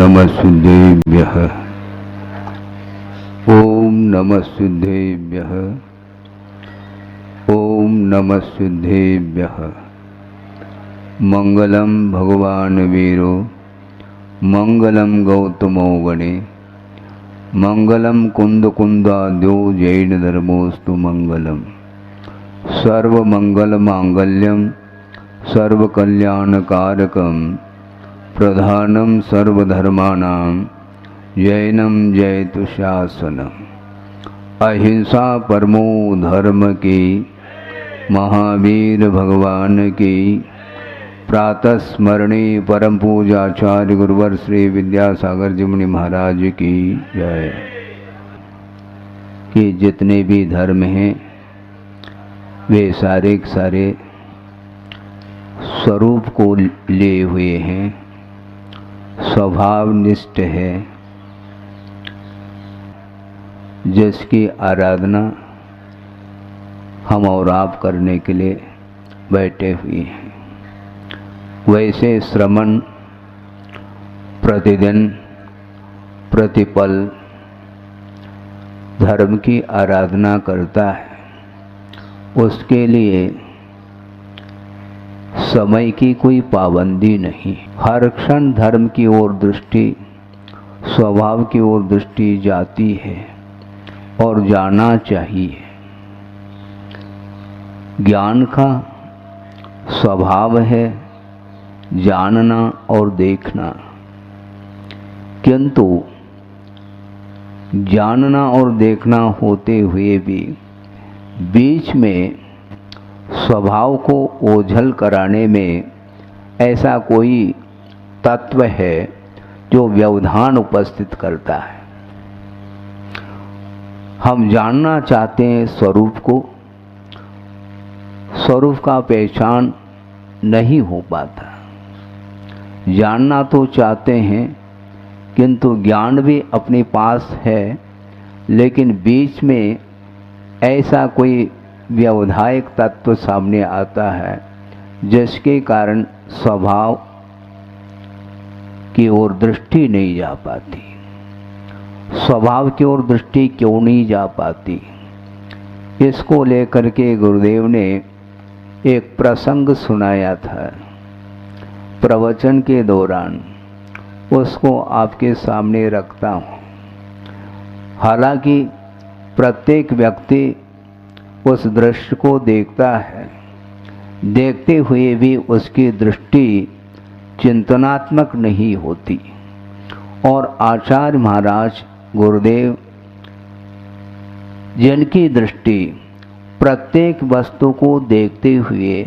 नमः सिद्धेभ्यः। ओम नमः सिद्धेभ्यः। ओम नमः सिद्धेभ्यः। मंगलम भगवान वीरो मंगलम गौतमो गणे मंगलम कुंद कुंदाद्यो जैन धर्मोस्तु मंगलम सर्वमंगल मांगल्यम सर्वकल्याणकारकम प्रधानम सर्वधर्माणां जैनम जयतु शासनम। अहिंसा परमो धर्म की महावीर भगवान की प्रातः स्मरणी परम पूजाचार्य गुरुवर श्री विद्यासागर जी मुनि महाराज की जय। कि जितने भी धर्म हैं वे सारे के सारे स्वरूप को लिए हुए हैं, स्वभावनिष्ठ है, जिसकी आराधना हम और आप करने के लिए बैठे हुए हैं। वैसे श्रमण प्रतिदिन प्रतिपल धर्म की आराधना करता है, उसके लिए समय की कोई पाबंदी नहीं। हर क्षण धर्म की ओर दृष्टि, स्वभाव की ओर दृष्टि जाती है और जाना चाहिए। ज्ञान का स्वभाव है जानना और देखना, किंतु जानना और देखना होते हुए भी बीच में स्वभाव को ओझल कराने में ऐसा कोई तत्व है जो व्यवधान उपस्थित करता है। हम जानना चाहते हैं स्वरूप को, स्वरूप का पहचान नहीं हो पाता। जानना तो चाहते हैं किंतु ज्ञान भी अपने पास है, लेकिन बीच में ऐसा कोई व्यवधायक तत्व सामने आता है जिसके कारण स्वभाव की ओर दृष्टि नहीं जा पाती। स्वभाव की ओर दृष्टि क्यों नहीं जा पाती, इसको लेकर के गुरुदेव ने एक प्रसंग सुनाया था प्रवचन के दौरान, उसको आपके सामने रखता हूँ। हालांकि प्रत्येक व्यक्ति उस दृश्य को देखता है, देखते हुए भी उसकी दृष्टि चिंतनात्मक नहीं होती। और आचार्य महाराज गुरुदेव जिनकी दृष्टि प्रत्येक वस्तु को देखते हुए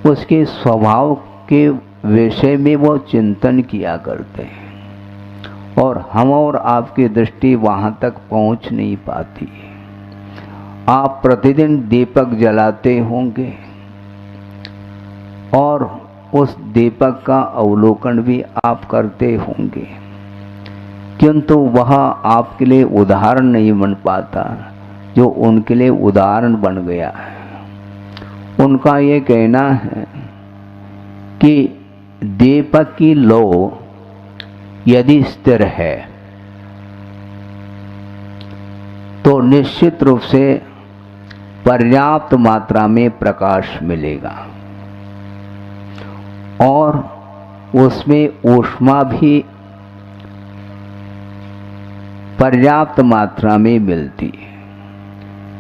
उसके स्वभाव के विषय में वो चिंतन किया करते हैं, और हम और आपकी दृष्टि वहाँ तक पहुँच नहीं पाती। आप प्रतिदिन दीपक जलाते होंगे और उस दीपक का अवलोकन भी आप करते होंगे, किंतु वह आपके लिए उदाहरण नहीं बन पाता जो उनके लिए उदाहरण बन गया है। उनका ये कहना है कि दीपक की लौ यदि स्थिर है तो निश्चित रूप से पर्याप्त मात्रा में प्रकाश मिलेगा और उसमें ऊष्मा भी पर्याप्त मात्रा में मिलती है।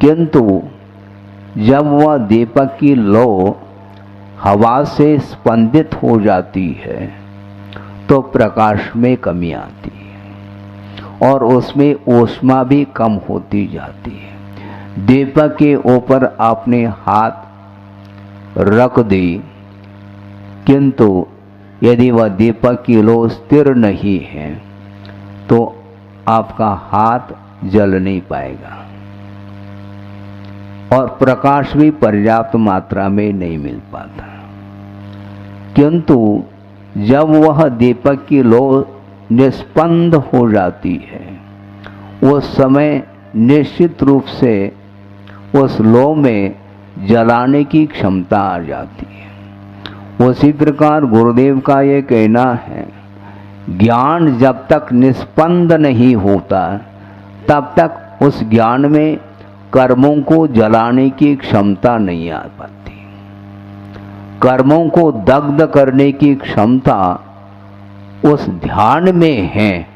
किंतु जब वह दीपक की लौ हवा से स्पंदित हो जाती है तो प्रकाश में कमी आती है और उसमें ऊष्मा भी कम होती जाती है। दीपक के ऊपर आपने हाथ रख दी, किंतु यदि वह दीपक की लौ स्थिर नहीं है तो आपका हाथ जल नहीं पाएगा और प्रकाश भी पर्याप्त मात्रा में नहीं मिल पाता। किंतु जब वह दीपक की लौ निस्पंद हो जाती है, उस समय निश्चित रूप से उस लौ में जलाने की क्षमता आ जाती है। उसी प्रकार गुरुदेव का ये कहना है ज्ञान जब तक निष्पन्द नहीं होता तब तक उस ज्ञान में कर्मों को जलाने की क्षमता नहीं आ पाती। कर्मों को दग्ध करने की क्षमता उस ध्यान में है।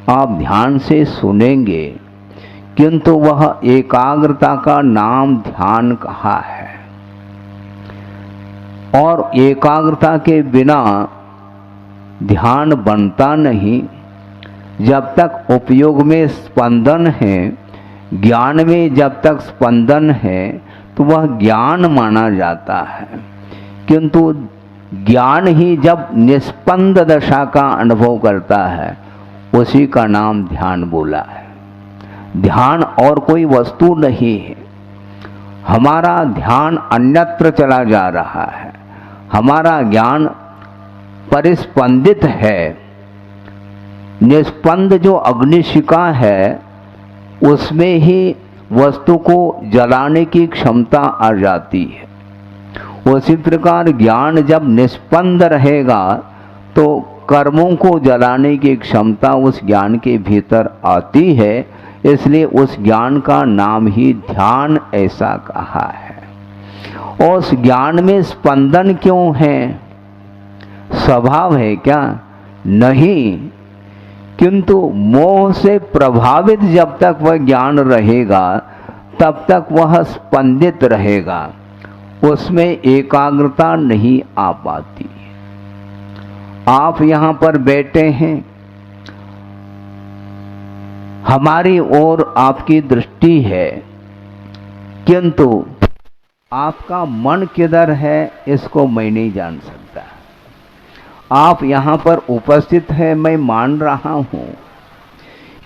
आप ध्यान से सुनेंगे, किंतु वह एकाग्रता का नाम ध्यान कहा है। और एकाग्रता के बिना ध्यान बनता नहीं। जब तक उपयोग में स्पंदन है, ज्ञान में जब तक स्पंदन है, तो वह ज्ञान माना जाता है। किंतु ज्ञान ही जब निष्पंद दशा का अनुभव करता है, उसी का नाम ध्यान बोला है। ध्यान और कोई वस्तु नहीं है। हमारा ध्यान अन्यत्र चला जा रहा है। हमारा ज्ञान परिस्पंदित है। निष्पंद जो अग्निशिखा है, उसमें ही वस्तु को जलाने की क्षमता आ जाती है। उसी प्रकार ज्ञान जब निष्पंद रहेगा तो कर्मों को जलाने की क्षमता उस ज्ञान के भीतर आती है। इसलिए उस ज्ञान का नाम ही ध्यान ऐसा कहा है। और उस ज्ञान में स्पंदन क्यों है? स्वभाव है क्या? नहीं। किंतु मोह से प्रभावित जब तक वह ज्ञान रहेगा तब तक वह स्पंदित रहेगा। उसमें एकाग्रता नहीं आ पाती। आप यहां पर बैठे हैं, हमारी ओर आपकी दृष्टि है, किंतु आपका मन किधर है इसको मैं नहीं जान सकता। आप यहाँ पर उपस्थित है, मैं मान रहा हूँ,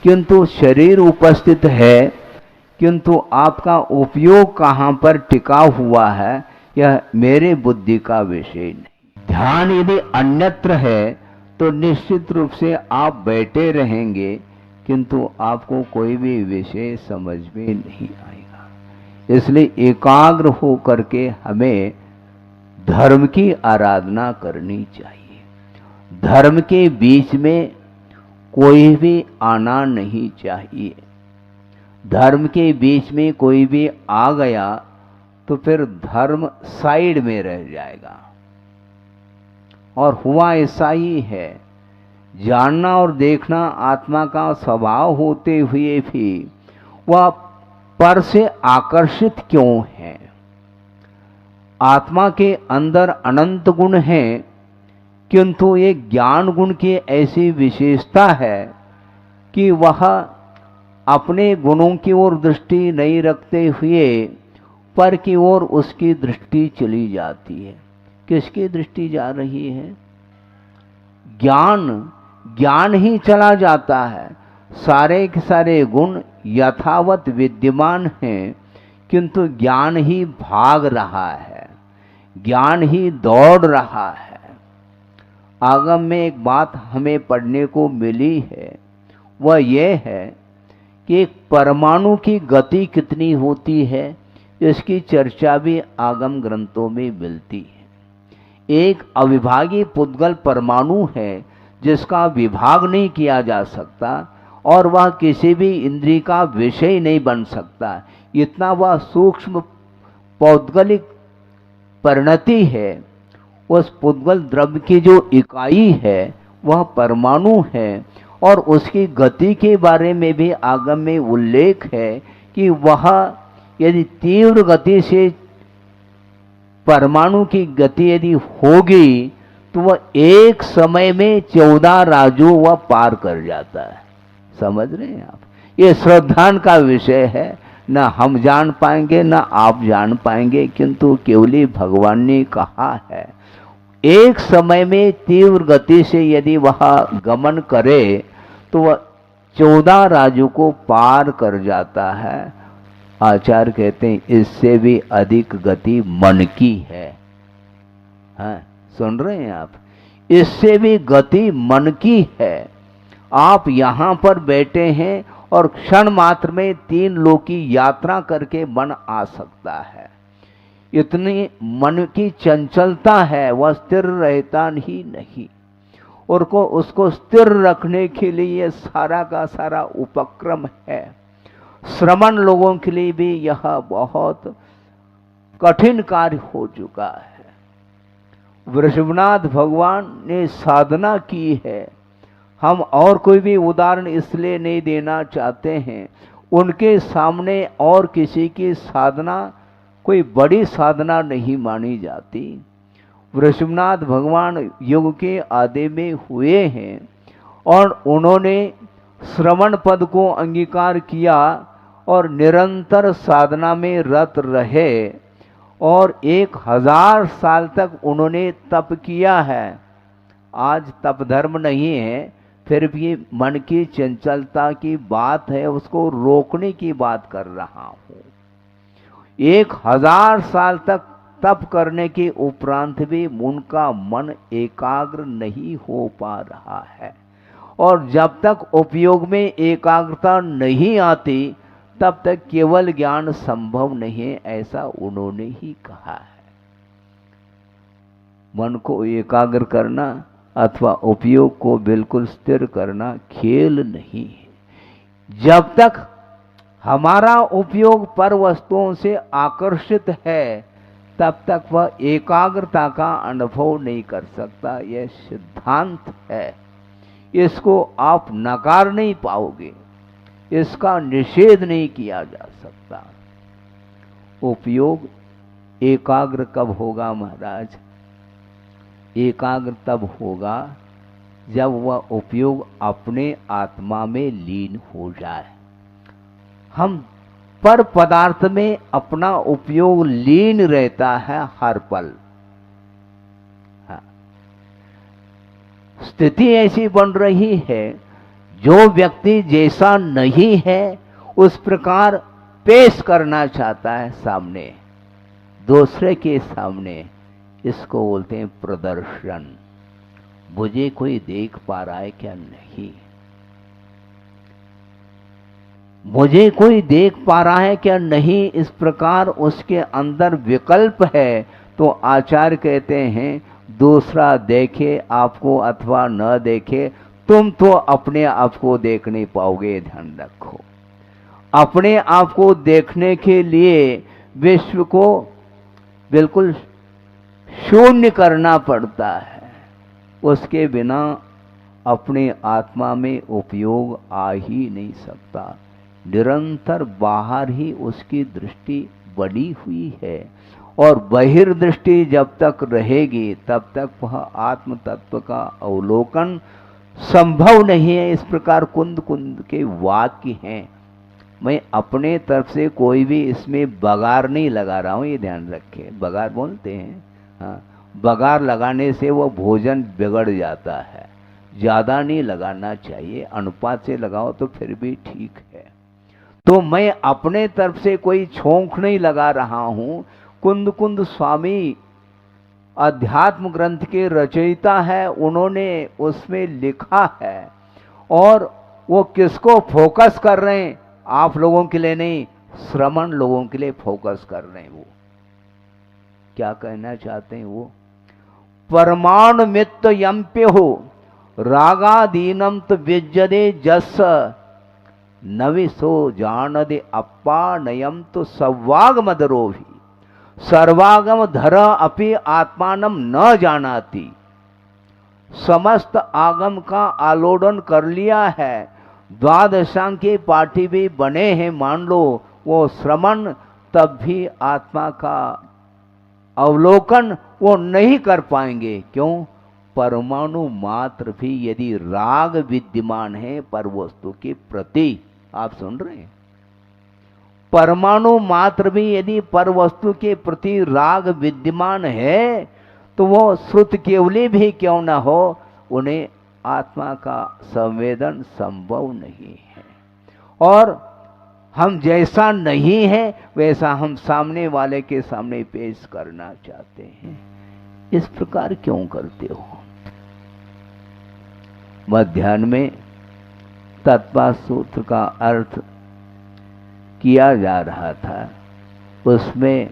किंतु शरीर उपस्थित है, किंतु आपका उपयोग कहाँ पर टिका हुआ है यह मेरे बुद्धि का विषय नहीं। ध्यान यदि अन्यत्र है तो निश्चित रूप से आप बैठे रहेंगे, किंतु आपको कोई भी विषय समझ में नहीं आएगा। इसलिए एकाग्र हो करके हमें धर्म की आराधना करनी चाहिए। धर्म के बीच में कोई भी आना नहीं चाहिए। धर्म के बीच में कोई भी आ गया तो फिर धर्म साइड में रह जाएगा। और हुआ ऐसा ही है। जानना और देखना आत्मा का स्वभाव होते हुए भी वह पर से आकर्षित क्यों है? आत्मा के अंदर अनंत गुण हैं, किंतु ये ज्ञान गुण की ऐसी विशेषता है कि वह अपने गुणों की ओर दृष्टि नहीं रखते हुए पर की ओर उसकी दृष्टि चली जाती है। किसकी दृष्टि जा रही है? ज्ञान ही चला जाता है। सारे के सारे गुण यथावत विद्यमान हैं, किंतु ज्ञान ही भाग रहा है, ज्ञान ही दौड़ रहा है। आगम में एक बात हमें पढ़ने को मिली है, वह यह है कि एक परमाणु की गति कितनी होती है, इसकी चर्चा भी आगम ग्रंथों में मिलती है। एक अविभागी पुद्गल परमाणु है जिसका विभाग नहीं किया जा सकता और वह किसी भी इंद्रिय का विषय नहीं बन सकता। इतना वह सूक्ष्म पौद्गलिक परिणति है। उस पुद्गल द्रव्य की जो इकाई है वह परमाणु है। और उसकी गति के बारे में भी आगम में उल्लेख है कि वह यदि तीव्र गति से परमाणु की गति यदि होगी तो वह एक समय में 14 राजू वह पार कर जाता है। समझ रहे हैं आप? ये श्रद्धान का विषय है। न हम जान पाएंगे न आप जान पाएंगे, किंतु केवली भगवान ने कहा है। एक समय में तीव्र गति से यदि वह गमन करे तो वह 14 राजू को पार कर जाता है। आचार्य कहते हैं इससे भी अधिक गति मन की है। हाँ, सुन रहे हैं आप? इससे भी गति मन की है। आप यहाँ पर बैठे हैं और क्षण मात्र में 3 लोक की यात्रा करके मन आ सकता है। इतनी मन की चंचलता है, वह स्थिर रहता ही नहीं। और को उसको स्थिर रखने के लिए सारा का सारा उपक्रम है। श्रमण लोगों के लिए भी यह बहुत कठिन कार्य हो चुका है। वृषभनाथ भगवान ने साधना की है। हम और कोई भी उदाहरण इसलिए नहीं देना चाहते हैं, उनके सामने और किसी की साधना कोई बड़ी साधना नहीं मानी जाती। वृषभनाथ भगवान युग के आदि में हुए हैं और उन्होंने श्रवण पद को अंगीकार किया और निरंतर साधना में रत रहे और 1000 साल तक उन्होंने तप किया है। आज तप धर्म नहीं है, फिर भी मन की चंचलता की बात है, उसको रोकने की बात कर रहा हूं। 1000 साल तक तप करने के उपरांत भी उनका मन एकाग्र नहीं हो पा रहा है और जब तक उपयोग में एकाग्रता नहीं आती तब तक केवल ज्ञान संभव नहीं है, ऐसा उन्होंने ही कहा है। मन को एकाग्र करना अथवा उपयोग को बिल्कुल स्थिर करना खेल नहीं है। जब तक हमारा उपयोग पर वस्तुओं से आकर्षित है तब तक वह एकाग्रता का अनुभव नहीं कर सकता। यह सिद्धांत है, इसको आप नकार नहीं पाओगे, इसका निषेध नहीं किया जा सकता। उपयोग एकाग्र कब होगा महाराज? एकाग्र तब होगा जब वह उपयोग अपने आत्मा में लीन हो जाए। हम पर पदार्थ में अपना उपयोग लीन रहता है हर पल। हाँ। स्थिति ऐसी बन रही है, जो व्यक्ति जैसा नहीं है उस प्रकार पेश करना चाहता है सामने, दूसरे के सामने। इसको बोलते हैं प्रदर्शन। मुझे कोई देख पा रहा है क्या? नहीं। मुझे कोई देख पा रहा है क्या? नहीं। इस प्रकार उसके अंदर विकल्प है। तो आचार्य कहते हैं दूसरा देखे आपको अथवा न देखे, तुम तो अपने आप को देख नहीं पाओगे। ध्यान रखो, अपने आप को देखने के लिए विश्व को बिल्कुल शून्य करना पड़ता है। उसके बिना अपने आत्मा में उपयोग आ ही नहीं सकता। निरंतर बाहर ही उसकी दृष्टि बनी हुई है और बहिर्दृष्टि जब तक रहेगी तब तक वह आत्म तत्व का अवलोकन संभव नहीं है। इस प्रकार कुंद कुंद के वाक्य हैं। मैं अपने तरफ से कोई भी इसमें बगार नहीं लगा रहा हूं, ये ध्यान रखें। बगार बोलते हैं, हाँ। बगार लगाने से वो भोजन बिगड़ जाता है। ज्यादा नहीं लगाना चाहिए, अनुपात से लगाओ तो फिर भी ठीक है। तो मैं अपने तरफ से कोई छोंक नहीं लगा रहा हूं। कुंद कुंद स्वामी अध्यात्म ग्रंथ के रचयिता है, उन्होंने उसमें लिखा है और वो किसको फोकस कर रहे हैं? आप लोगों के लिए नहीं, श्रमण लोगों के लिए फोकस कर रहे हैं। वो क्या कहना चाहते हैं? वो परमाणु मित्त यम्प्य हो रागादीनम तो विज्जदे जस नविसो जानदे अप्पा नयम तो सवाग मदरो भी सर्वागम धर अपि आत्मानम न जानाति। समस्त आगम का आलोडन कर लिया है, द्वादशांग के पाठी भी बने हैं, मान लो वो श्रमण, तब भी आत्मा का अवलोकन वो नहीं कर पाएंगे। क्यों? परमाणु मात्र भी यदि राग विद्यमान है पर वस्तु के प्रति, आप सुन रहे हैं, परमाणु मात्र भी यदि पर वस्तु के प्रति राग विद्यमान है तो वो श्रुत केवली भी क्यों न हो, उन्हें आत्मा का संवेदन संभव नहीं है। और हम जैसा नहीं है वैसा हम सामने वाले के सामने पेश करना चाहते हैं। इस प्रकार क्यों करते हो? मध्याह्न में तत्वा सूत्र का अर्थ किया जा रहा था, उसमें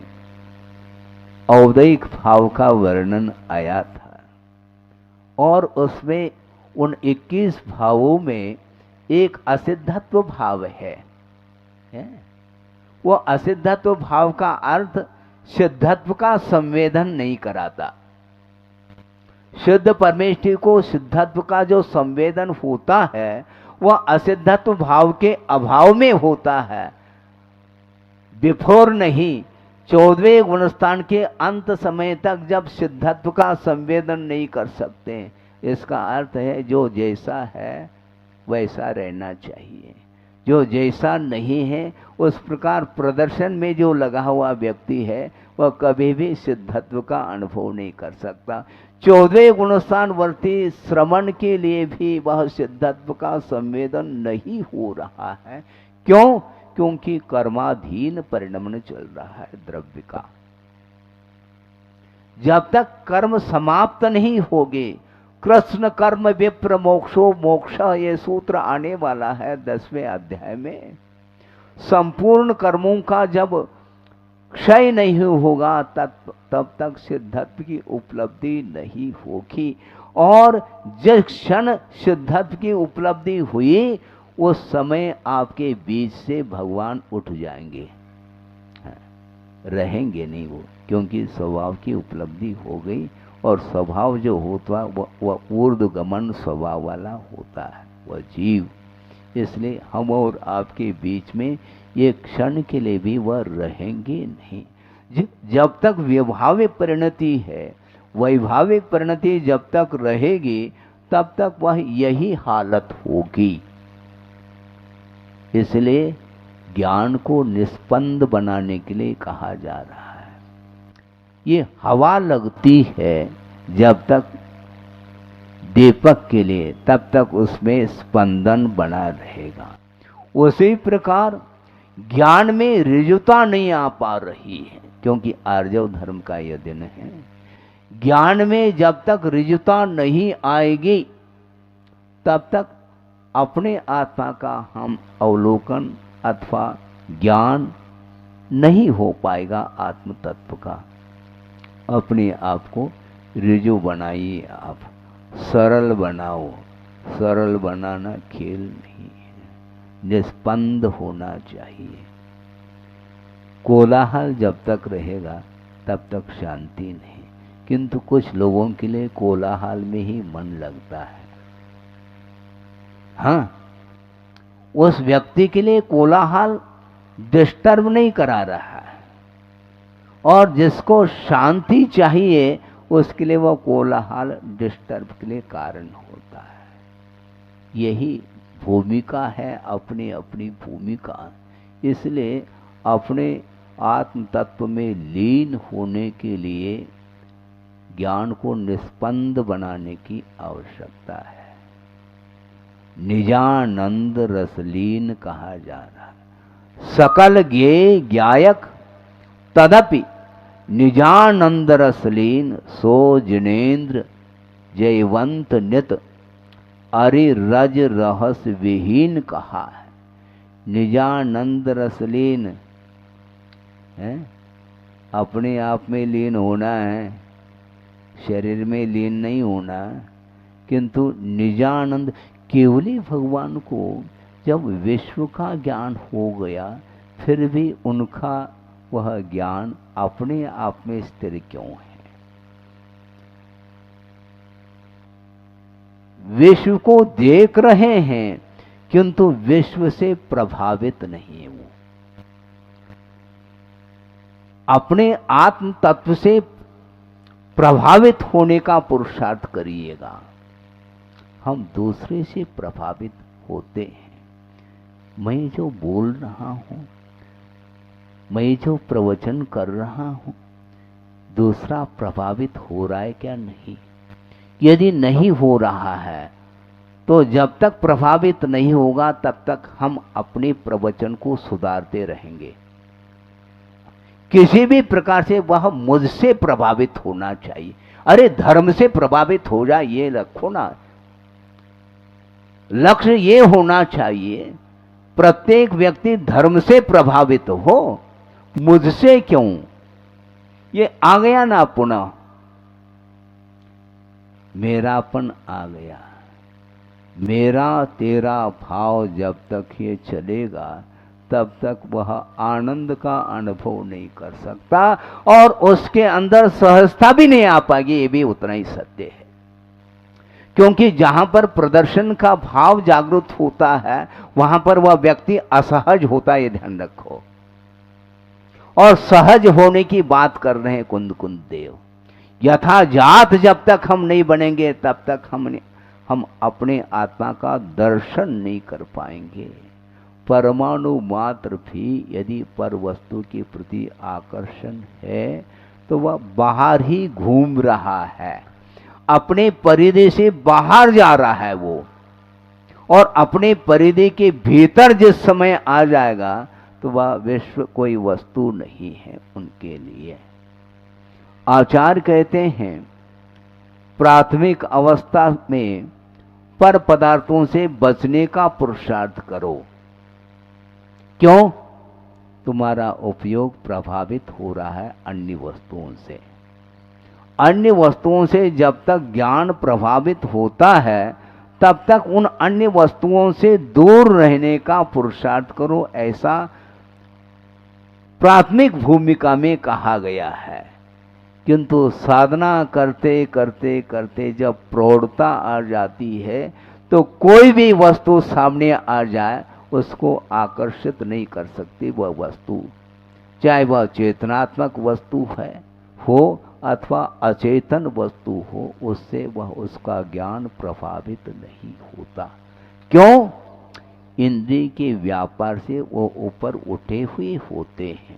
औदैक भाव का वर्णन आया था और उसमें उन 21 भावों में एक असिद्धत्व भाव है? वो असिद्धत्व भाव का अर्थ सिद्धत्व का संवेदन नहीं कराता। शुद्ध परमेष्ठि को सिद्धत्व का जो संवेदन होता है वह असिद्धत्व भाव के अभाव में होता है, बिफोर नहीं। 14वें गुणस्थान के अंत समय तक जब सिद्धत्व का संवेदन नहीं कर सकते, इसका अर्थ है जो जैसा है वैसा रहना चाहिए। जो जैसा नहीं है उस प्रकार प्रदर्शन में जो लगा हुआ व्यक्ति है वह कभी भी सिद्धत्व का अनुभव नहीं कर सकता। 14वें गुणस्थान वर्ती श्रवण के लिए भी वह सिद्धत्व का संवेदन नहीं हो रहा है। क्यों? क्योंकि कर्माधीन परिणमन चल रहा है द्रव्य का। जब तक कर्म समाप्त नहीं होगे, कृष्ण कर्म विप्र मोक्षो मोक्ष, ये सूत्र आने वाला है 10वें अध्याय में। संपूर्ण कर्मों का जब क्षय नहीं होगा तब तक सिद्धत्व की उपलब्धि नहीं होगी। और जिस क्षण सिद्धत्व की उपलब्धि हुई उस समय आपके बीच से भगवान उठ जाएंगे, रहेंगे नहीं वो, क्योंकि स्वभाव की उपलब्धि हो गई। और स्वभाव जो होता है वह ऊर्ध्वगमन स्वभाव वाला होता है, वह जीव। इसलिए हम और आपके बीच में ये क्षण के लिए भी वह रहेंगे नहीं। जब तक वैभाविक परिणति है, वैभाविक परिणति जब तक रहेगी तब तक वह यही हालत होगी। इसलिए ज्ञान को निष्पन्द बनाने के लिए कहा जा रहा है। ये हवा लगती है जब तक दीपक के लिए, तब तक उसमें स्पंदन बना रहेगा। उसी प्रकार ज्ञान में ऋजुता नहीं आ पा रही है, क्योंकि आर्जव धर्म का यह दिन है। ज्ञान में जब तक ऋजुता नहीं आएगी तब तक अपने आत्मा का हम अवलोकन अथवा ज्ञान नहीं हो पाएगा। आत्म तत्व का अपने आप को ऋजु बनाइए, आप सरल बनाओ। सरल बनाना खेल नहीं है, निष्पन्द होना चाहिए। कोलाहल जब तक रहेगा तब तक शांति नहीं, किंतु कुछ लोगों के लिए कोलाहल में ही मन लगता है। हाँ, उस व्यक्ति के लिए कोलाहल डिस्टर्ब नहीं करा रहा है, और जिसको शांति चाहिए उसके लिए वह कोलाहल डिस्टर्ब के लिए कारण होता है। यही भूमिका है, अपनी अपनी भूमिका। इसलिए अपने आत्म तत्व में लीन होने के लिए ज्ञान को निष्पन्द बनाने की आवश्यकता है। निजानंद रसलीन कहा जा रहा है। सकल ज्ञेय ज्ञायक तदपि निजानंद रसलीन, सो जिनेन्द्र जयवंत नित अरिरज रहस्य विहीन कहा है। निजानंद रसलीन है, अपने आप में लीन होना है, शरीर में लीन नहीं होना। किंतु निजानंद, केवली भगवान को जब विश्व का ज्ञान हो गया फिर भी उनका वह ज्ञान अपने आप में स्थिर क्यों है? विश्व को देख रहे हैं किंतु विश्व से प्रभावित नहीं है। वो अपने आत्म तत्व से प्रभावित होने का पुरुषार्थ करिएगा। हम दूसरे से प्रभावित होते हैं। मैं जो बोल रहा हूं, मैं जो प्रवचन कर रहा हूं, दूसरा प्रभावित हो रहा है क्या? नहीं। यदि नहीं हो रहा है तो जब तक प्रभावित नहीं होगा तब तक हम अपने प्रवचन को सुधारते रहेंगे। किसी भी प्रकार से वह मुझसे प्रभावित होना चाहिए। अरे धर्म से प्रभावित हो जाए ये रखो ना, लक्ष्य ये होना चाहिए प्रत्येक व्यक्ति धर्म से प्रभावित हो, मुझसे क्यों? ये आ गया ना, पुनः मेरापन आ गया। मेरा तेरा भाव जब तक ये चलेगा तब तक वह आनंद का अनुभव नहीं कर सकता और उसके अंदर सहजता भी नहीं आ पाएगी। ये भी उतना ही सत्य है, क्योंकि जहां पर प्रदर्शन का भाव जागृत होता है वहां पर वह व्यक्ति असहज होता है, ये ध्यान रखो। और सहज होने की बात कर रहे हैं कुंद कुंद देव। यथा जात जब तक हम नहीं बनेंगे तब तक हम अपने आत्मा का दर्शन नहीं कर पाएंगे। परमाणु मात्र भी यदि पर वस्तु के प्रति आकर्षण है तो वह बाहर ही घूम रहा है, अपने परिधि से बाहर जा रहा है वो, और अपने परिधि के भीतर जिस समय आ जाएगा तो वह विश्व कोई वस्तु नहीं है उनके लिए। आचार्य कहते हैं प्राथमिक अवस्था में पर पदार्थों से बचने का पुरुषार्थ करो। क्यों? तुम्हारा उपयोग प्रभावित हो रहा है अन्य वस्तुओं से। अन्य वस्तुओं से जब तक ज्ञान प्रभावित होता है तब तक उन अन्य वस्तुओं से दूर रहने का पुरुषार्थ करो, ऐसा प्राथमिक भूमिका में कहा गया है। किंतु साधना करते करते करते जब प्रौढ़ता आ जाती है तो कोई भी वस्तु सामने आ जाए उसको आकर्षित नहीं कर सकती वह वस्तु, चाहे वह चेतनात्मक वस्तु हो अथवा अचेतन वस्तु हो, उससे वह उसका ज्ञान प्रभावित नहीं होता। क्यों? इंद्रिय के व्यापार से वो ऊपर उठे हुए होते हैं।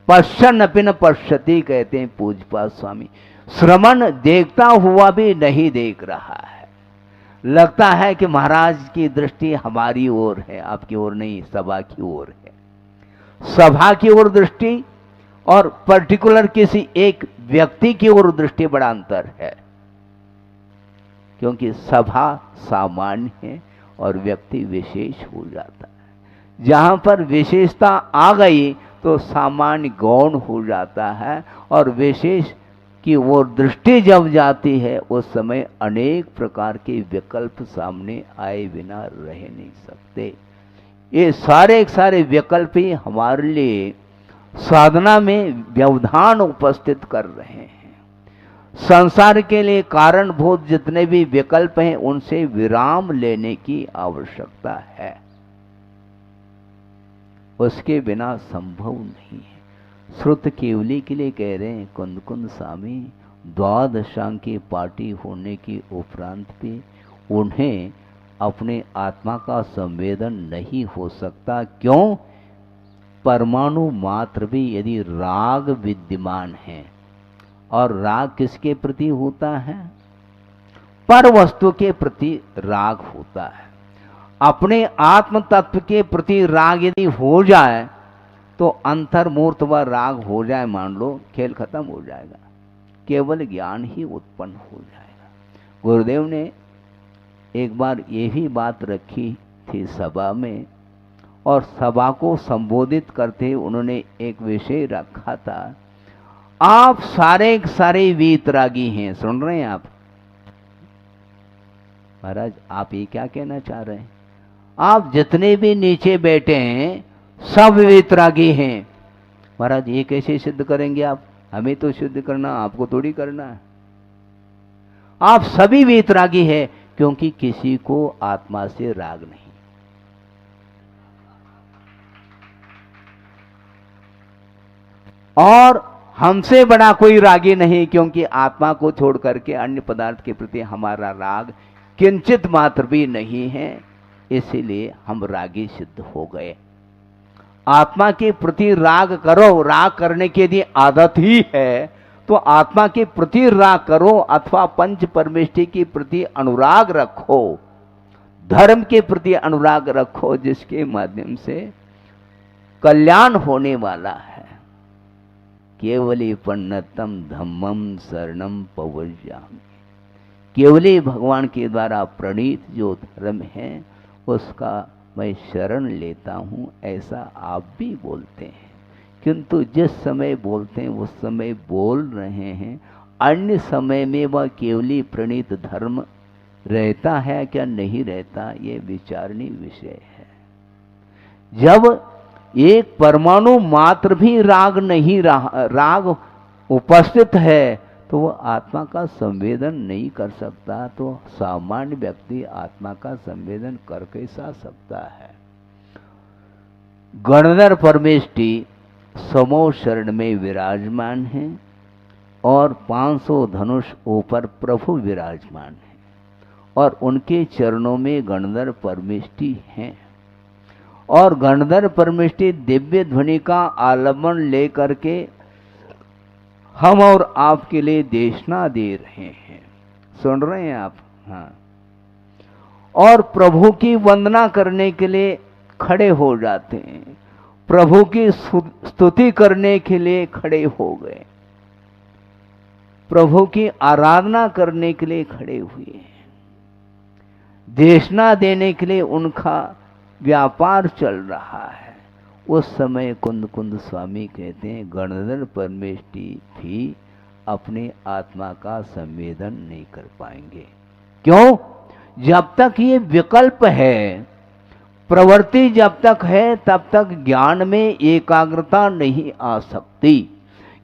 पश्चन अपि न पश्यति कहते हैं पूज्यपाद स्वामी। श्रवण देखता हुआ भी नहीं देख रहा है। लगता है कि महाराज की दृष्टि हमारी ओर है, आपकी ओर नहीं, सभा की ओर है। सभा की ओर दृष्टि और पर्टिकुलर किसी एक व्यक्ति की ओर दृष्टि बड़ा अंतर है, क्योंकि सभा सामान्य है और व्यक्ति विशेष हो जाता है। जहां पर विशेषता आ गई तो सामान्य गौण हो जाता है, और विशेष की ओर दृष्टि जब जाती है उस समय अनेक प्रकार के विकल्प सामने आए बिना रह नहीं सकते। ये सारे विकल्प ही हमारे लिए साधना में व्यवधान उपस्थित कर रहे हैं। संसार के लिए कारणभूत जितने भी विकल्प हैं उनसे विराम लेने की आवश्यकता है, उसके बिना संभव नहीं है। श्रुत केवली के लिए कह रहे हैं कुंद कुंद स्वामी, द्वादशांग की पार्टी होने के उपरांत भी उन्हें अपने आत्मा का संवेदन नहीं हो सकता। क्यों? परमाणु मात्र भी यदि राग विद्यमान है, और राग किसके प्रति होता है? पर वस्तु के प्रति राग होता है। अपने आत्म तत्व के प्रति राग यदि हो जाए तो अंतर्मूर्त व राग हो जाए, मान लो, खेल खत्म हो जाएगा, केवल ज्ञान ही उत्पन्न हो जाएगा। गुरुदेव ने एक बार यही बात रखी थी सभा में, और सभा को संबोधित करते उन्होंने एक विषय रखा था, आप सारे वीतरागी हैं। सुन रहे हैं आप? महाराज आप ये क्या कहना चाह रहे हैं? आप जितने भी नीचे बैठे हैं सब वीतरागी हैं। महाराज ये कैसे सिद्ध करेंगे आप? हमें तो सिद्ध करना, आपको थोड़ी करना है। आप सभी वीतरागी हैं, क्योंकि किसी को आत्मा से राग नहीं। और हमसे बड़ा कोई रागी नहीं, क्योंकि आत्मा को छोड़ करके अन्य पदार्थ के प्रति हमारा राग किंचित मात्र भी नहीं है, इसीलिए हम रागी सिद्ध हो गए। आत्मा के प्रति राग करो, राग करने की यदि आदत ही है तो आत्मा के प्रति राग करो, अथवा पंच परमेष्टि के प्रति अनुराग रखो, धर्म के प्रति अनुराग रखो, जिसके माध्यम से कल्याण होने वाला है। केवली पन्नतम धम्मम शरणम पवज्यामि। केवली भगवान के द्वारा प्रणीत जो धर्म है उसका मैं शरण लेता हूँ, ऐसा आप भी बोलते हैं। किंतु जिस समय बोलते हैं उस समय बोल रहे हैं, अन्य समय में वह केवली प्रणीत धर्म रहता है क्या नहीं रहता, ये विचारणीय विषय है। जब एक परमाणु मात्र भी राग नहीं रहा, राग उपस्थित है, तो वो आत्मा का संवेदन नहीं कर सकता। तो सामान्य व्यक्ति आत्मा का संवेदन कर कैसा सकता है। गणधर परमेष्टि समो शरण में विराजमान है और 500 धनुष ऊपर प्रभु विराजमान है और उनके चरणों में गणधर परमेष्टि हैं। और गणधर परमेष्टि दिव्य ध्वनि का आलम्बन लेकर के हम और आपके लिए देशना दे रहे हैं। सुन रहे हैं आप? हाँ। और प्रभु की वंदना करने के लिए खड़े हो जाते हैं, प्रभु की स्तुति करने के लिए खड़े हो गए, प्रभु की आराधना करने के लिए खड़े हुए, देशना देने के लिए उनका व्यापार चल रहा है। उस समय कुंद कुंद स्वामी कहते हैं गणधर परमेष्टि भी अपने आत्मा का संवेदन नहीं कर पाएंगे। क्यों? जब तक ये विकल्प है, प्रवृत्ति जब तक है, तब तक ज्ञान में एकाग्रता नहीं आ सकती।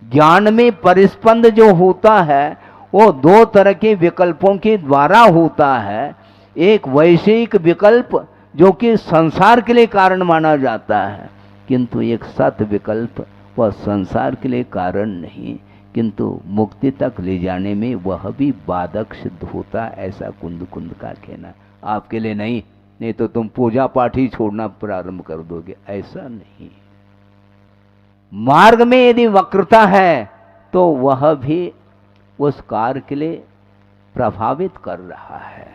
ज्ञान में परिस्पंद जो होता है वो दो तरह के विकल्पों के द्वारा होता है। एक वैश्विक विकल्प जो कि संसार के लिए कारण माना जाता है, किंतु एक सत विकल्प वह संसार के लिए कारण नहीं, किंतु मुक्ति तक ले जाने में वह भी बाधक सिद्ध होता। ऐसा कुंद कुंद का कहना। आपके लिए नहीं, नहीं तो तुम पूजा पाठ ही छोड़ना प्रारंभ कर दोगे, ऐसा नहीं। मार्ग में यदि वक्रता है तो वह भी उस कार्य के लिए प्रभावित कर रहा है।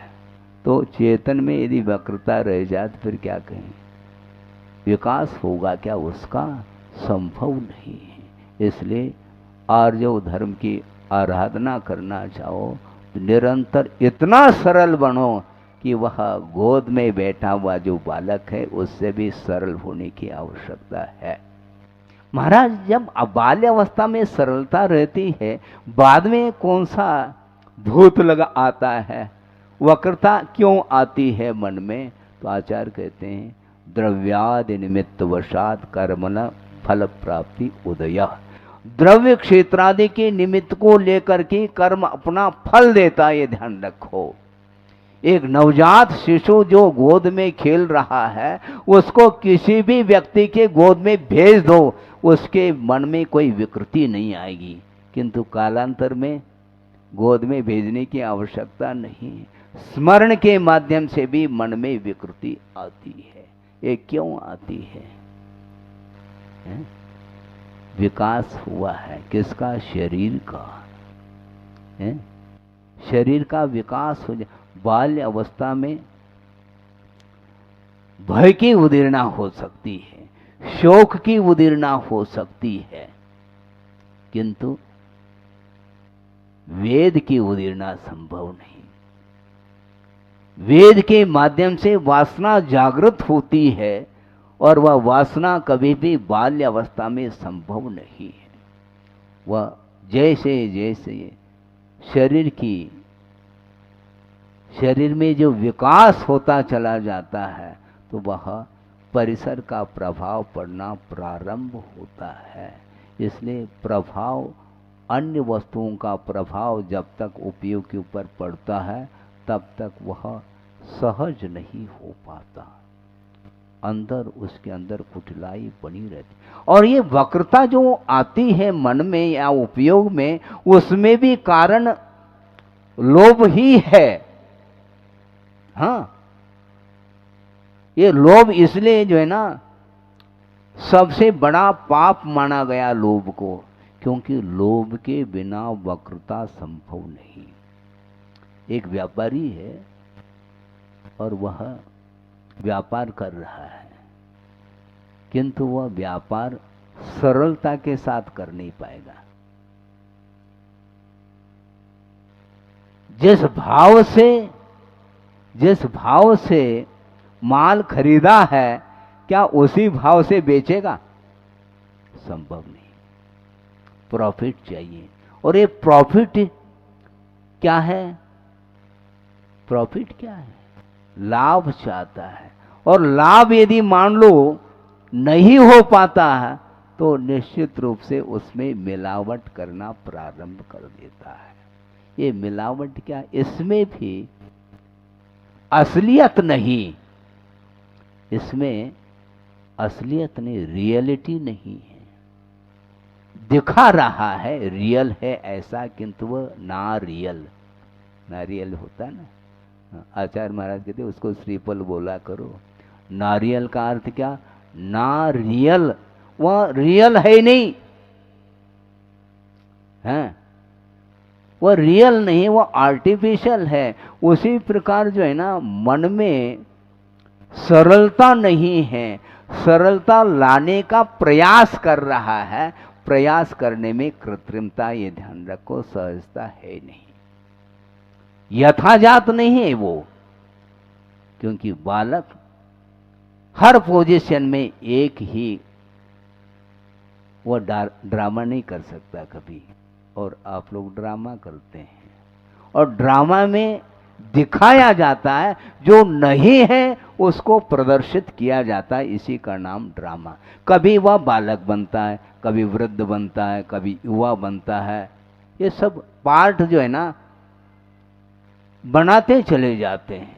तो चेतन में यदि वक्रता रह जाए तो फिर क्या कहें, विकास होगा क्या उसका? संभव नहीं है। इसलिए आर्य धर्म की आराधना करना चाहो तो निरंतर इतना सरल बनो कि वह गोद में बैठा हुआ जो बालक है उससे भी सरल होने की आवश्यकता है। महाराज, जब बाल्य अवस्था में सरलता रहती है, बाद में कौन सा भूत लगा आता है, वक्रता क्यों आती है मन में? तो आचार्य कहते हैं द्रव्यादि निमित्त वशात कर्मण फल प्राप्ति उदय। द्रव्य क्षेत्रादि के निमित्त को लेकर के कर्म अपना फल देता है, ये ध्यान रखो। एक नवजात शिशु जो गोद में खेल रहा है, उसको किसी भी व्यक्ति के गोद में भेज दो, उसके मन में कोई विकृति नहीं आएगी। किंतु कालांतर में गोद में भेजने की आवश्यकता नहीं, स्मरण के माध्यम से भी मन में विकृति आती है। ये क्यों आती है? विकास हुआ है किसका? शरीर का। शरीर का विकास हो जाए। बाल्य अवस्था में भय की उदीर्णा हो सकती है, शोक की उदीर्णा हो सकती है, किंतु वेद की उदीर्णा संभव नहीं। वेद के माध्यम से वासना जागृत होती है और वह वासना कभी भी बाल्य अवस्था में संभव नहीं है। वह जैसे जैसे शरीर में जो विकास होता चला जाता है तो वह परिसर का प्रभाव पड़ना प्रारंभ होता है। इसलिए प्रभाव, अन्य वस्तुओं का प्रभाव जब तक उपयोग के ऊपर पड़ता है तब तक वह सहज नहीं हो पाता, अंदर उसके अंदर कुटिलाई बनी रहती। और ये वक्रता जो आती है मन में या उपयोग में, उसमें भी कारण लोभ ही है। हाँ, ये लोभ इसलिए जो है ना सबसे बड़ा पाप माना गया लोभ को, क्योंकि लोभ के बिना वक्रता संभव नहीं। एक व्यापारी है और वह व्यापार कर रहा है, किंतु वह व्यापार सरलता के साथ कर नहीं पाएगा। जिस भाव से माल खरीदा है, क्या उसी भाव से बेचेगा? संभव नहीं। प्रॉफिट चाहिए। और ये प्रॉफिट क्या है? प्रॉफिट क्या है? लाभ चाहता है। और लाभ यदि मान लो नहीं हो पाता है तो निश्चित रूप से उसमें मिलावट करना प्रारंभ कर देता है। ये मिलावट क्या, इसमें भी असलियत नहीं, इसमें असलियत नहीं, रियलिटी नहीं है। दिखा रहा है रियल है ऐसा, किंतु वह ना रियल होता है ना। आचार्य महाराज कहते उसको श्रीफल बोला करो। नारियल का अर्थ क्या? ना रियल, वह रियल है नहीं है, वह रियल नहीं, वह आर्टिफिशियल है। उसी प्रकार जो है ना, मन में सरलता नहीं है, सरलता लाने का प्रयास कर रहा है। प्रयास करने में कृत्रिमता, ये ध्यान रखो, सहजता है नहीं, यथाजात नहीं है वो। क्योंकि बालक हर पोजीशन में एक ही, वो ड्रामा नहीं कर सकता कभी। और आप लोग ड्रामा करते हैं, और ड्रामा में दिखाया जाता है, जो नहीं है उसको प्रदर्शित किया जाता है, इसी का नाम ड्रामा। कभी वह बालक बनता है, कभी वृद्ध बनता है, कभी युवा बनता है। ये सब पार्ट जो है ना बनाते चले जाते हैं।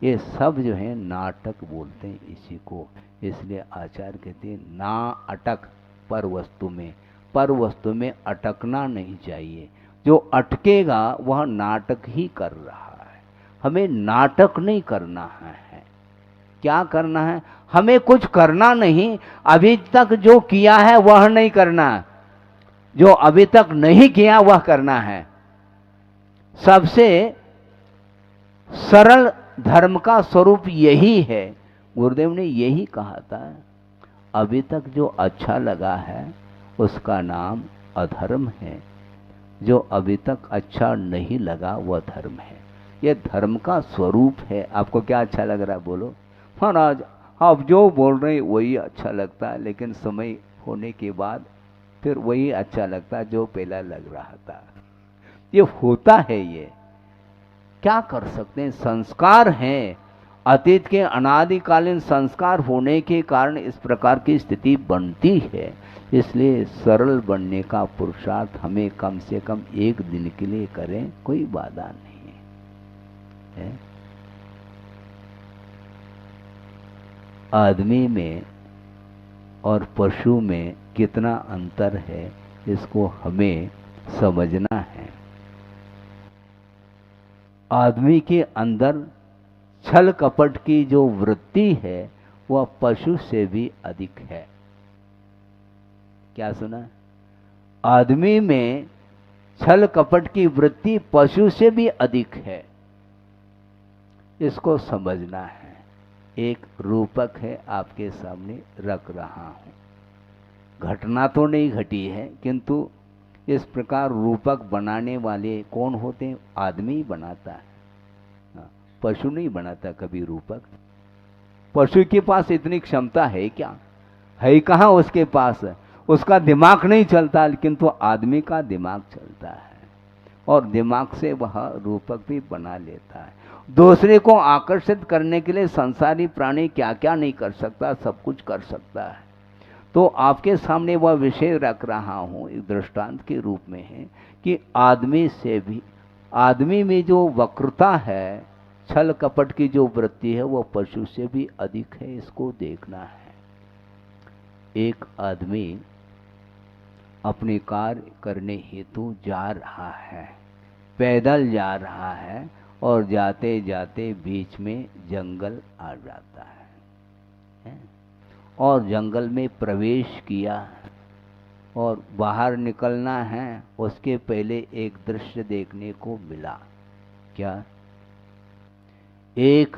ये सब जो है नाटक बोलते हैं इसी को। इसलिए आचार्य कहते हैं ना अटक पर वस्तु में, पर वस्तु में अटकना नहीं चाहिए। जो अटकेगा वह नाटक ही कर रहा है। हमें नाटक नहीं करना है। क्या करना है? हमें कुछ करना नहीं, अभी तक जो किया है वह नहीं करना, जो अभी तक नहीं किया वह करना है। सबसे सरल धर्म का स्वरूप यही है। गुरुदेव ने यही कहा था, अभी तक जो अच्छा लगा है उसका नाम अधर्म है, जो अभी तक अच्छा नहीं लगा वह धर्म है। यह धर्म का स्वरूप है। आपको क्या अच्छा लग रहा है? बोलो महाराज, आप जो बोल रहे हैं वही अच्छा लगता है, लेकिन समय होने के बाद फिर वही अच्छा लगता है जो पहला लग रहा था। ये होता है। ये क्या कर सकते हैं? संस्कार हैं, अतीत के अनादिकालीन संस्कार होने के कारण इस प्रकार की स्थिति बनती है। इसलिए सरल बनने का पुरुषार्थ हमें कम से कम एक दिन के लिए करें, कोई बाधा नहीं है। आदमी में और पशु में कितना अंतर है, इसको हमें समझना है। आदमी के अंदर छल कपट की जो वृत्ति है वह पशु से भी अधिक है। क्या सुना? आदमी में छल कपट की वृत्ति पशु से भी अधिक है। इसको समझना है। एक रूपक है, आपके सामने रख रहा हूं। घटना तो नहीं घटी है, किंतु इस प्रकार रूपक बनाने वाले कौन होते हैं? आदमी ही बनाता है, पशु नहीं बनाता कभी रूपक। पशु के पास इतनी क्षमता है क्या? है कहाँ उसके पास? उसका दिमाग नहीं चलता, किंतु आदमी का दिमाग चलता है, और दिमाग से वह रूपक भी बना लेता है। दूसरे को आकर्षित करने के लिए संसारी प्राणी क्या क्या नहीं कर सकता, सब कुछ कर सकता है। तो आपके सामने वह विषय रख रहा हूं, एक दृष्टांत के रूप में है कि आदमी से भी, आदमी में जो वक्रता है, छल कपट की जो वृत्ति है, वह पशु से भी अधिक है। इसको देखना है। एक आदमी अपने कार्य करने हेतु जा रहा है, पैदल जा रहा है, और जाते जाते बीच में जंगल आ जाता है, और जंगल में प्रवेश किया, और बाहर निकलना है उसके पहले एक दृश्य देखने को मिला। क्या? एक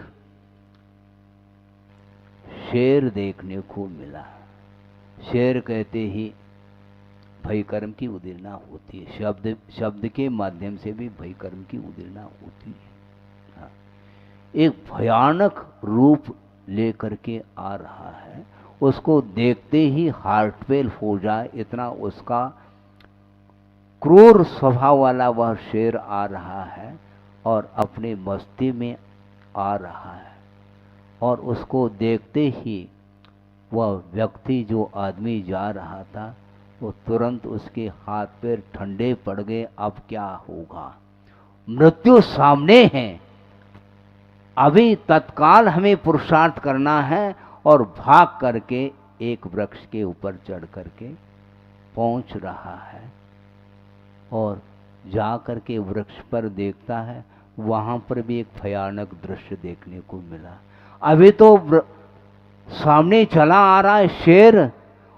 शेर देखने को मिला। शेर कहते ही भय कर्म की उदीरना होती है। शब्द के माध्यम से भी भय कर्म की उदीरना होती है। हाँ। एक भयानक रूप लेकर के आ रहा है, उसको देखते ही हार्ट फेल हो जाए, इतना उसका क्रूर स्वभाव वाला वह शेर आ रहा है। और अपने मस्ती में आ रहा है, और उसको देखते ही वह व्यक्ति, जो आदमी जा रहा था, वो तुरंत उसके हाथ पैर ठंडे पड़ गए। अब क्या होगा? मृत्यु सामने है, अभी तत्काल हमें पुरुषार्थ करना है, और भाग करके एक वृक्ष के ऊपर चढ़ करके पहुंच रहा है, और जा करके वृक्ष पर देखता है, वहां पर भी एक भयानक दृश्य देखने को मिला। अभी तो सामने चला आ रहा है शेर,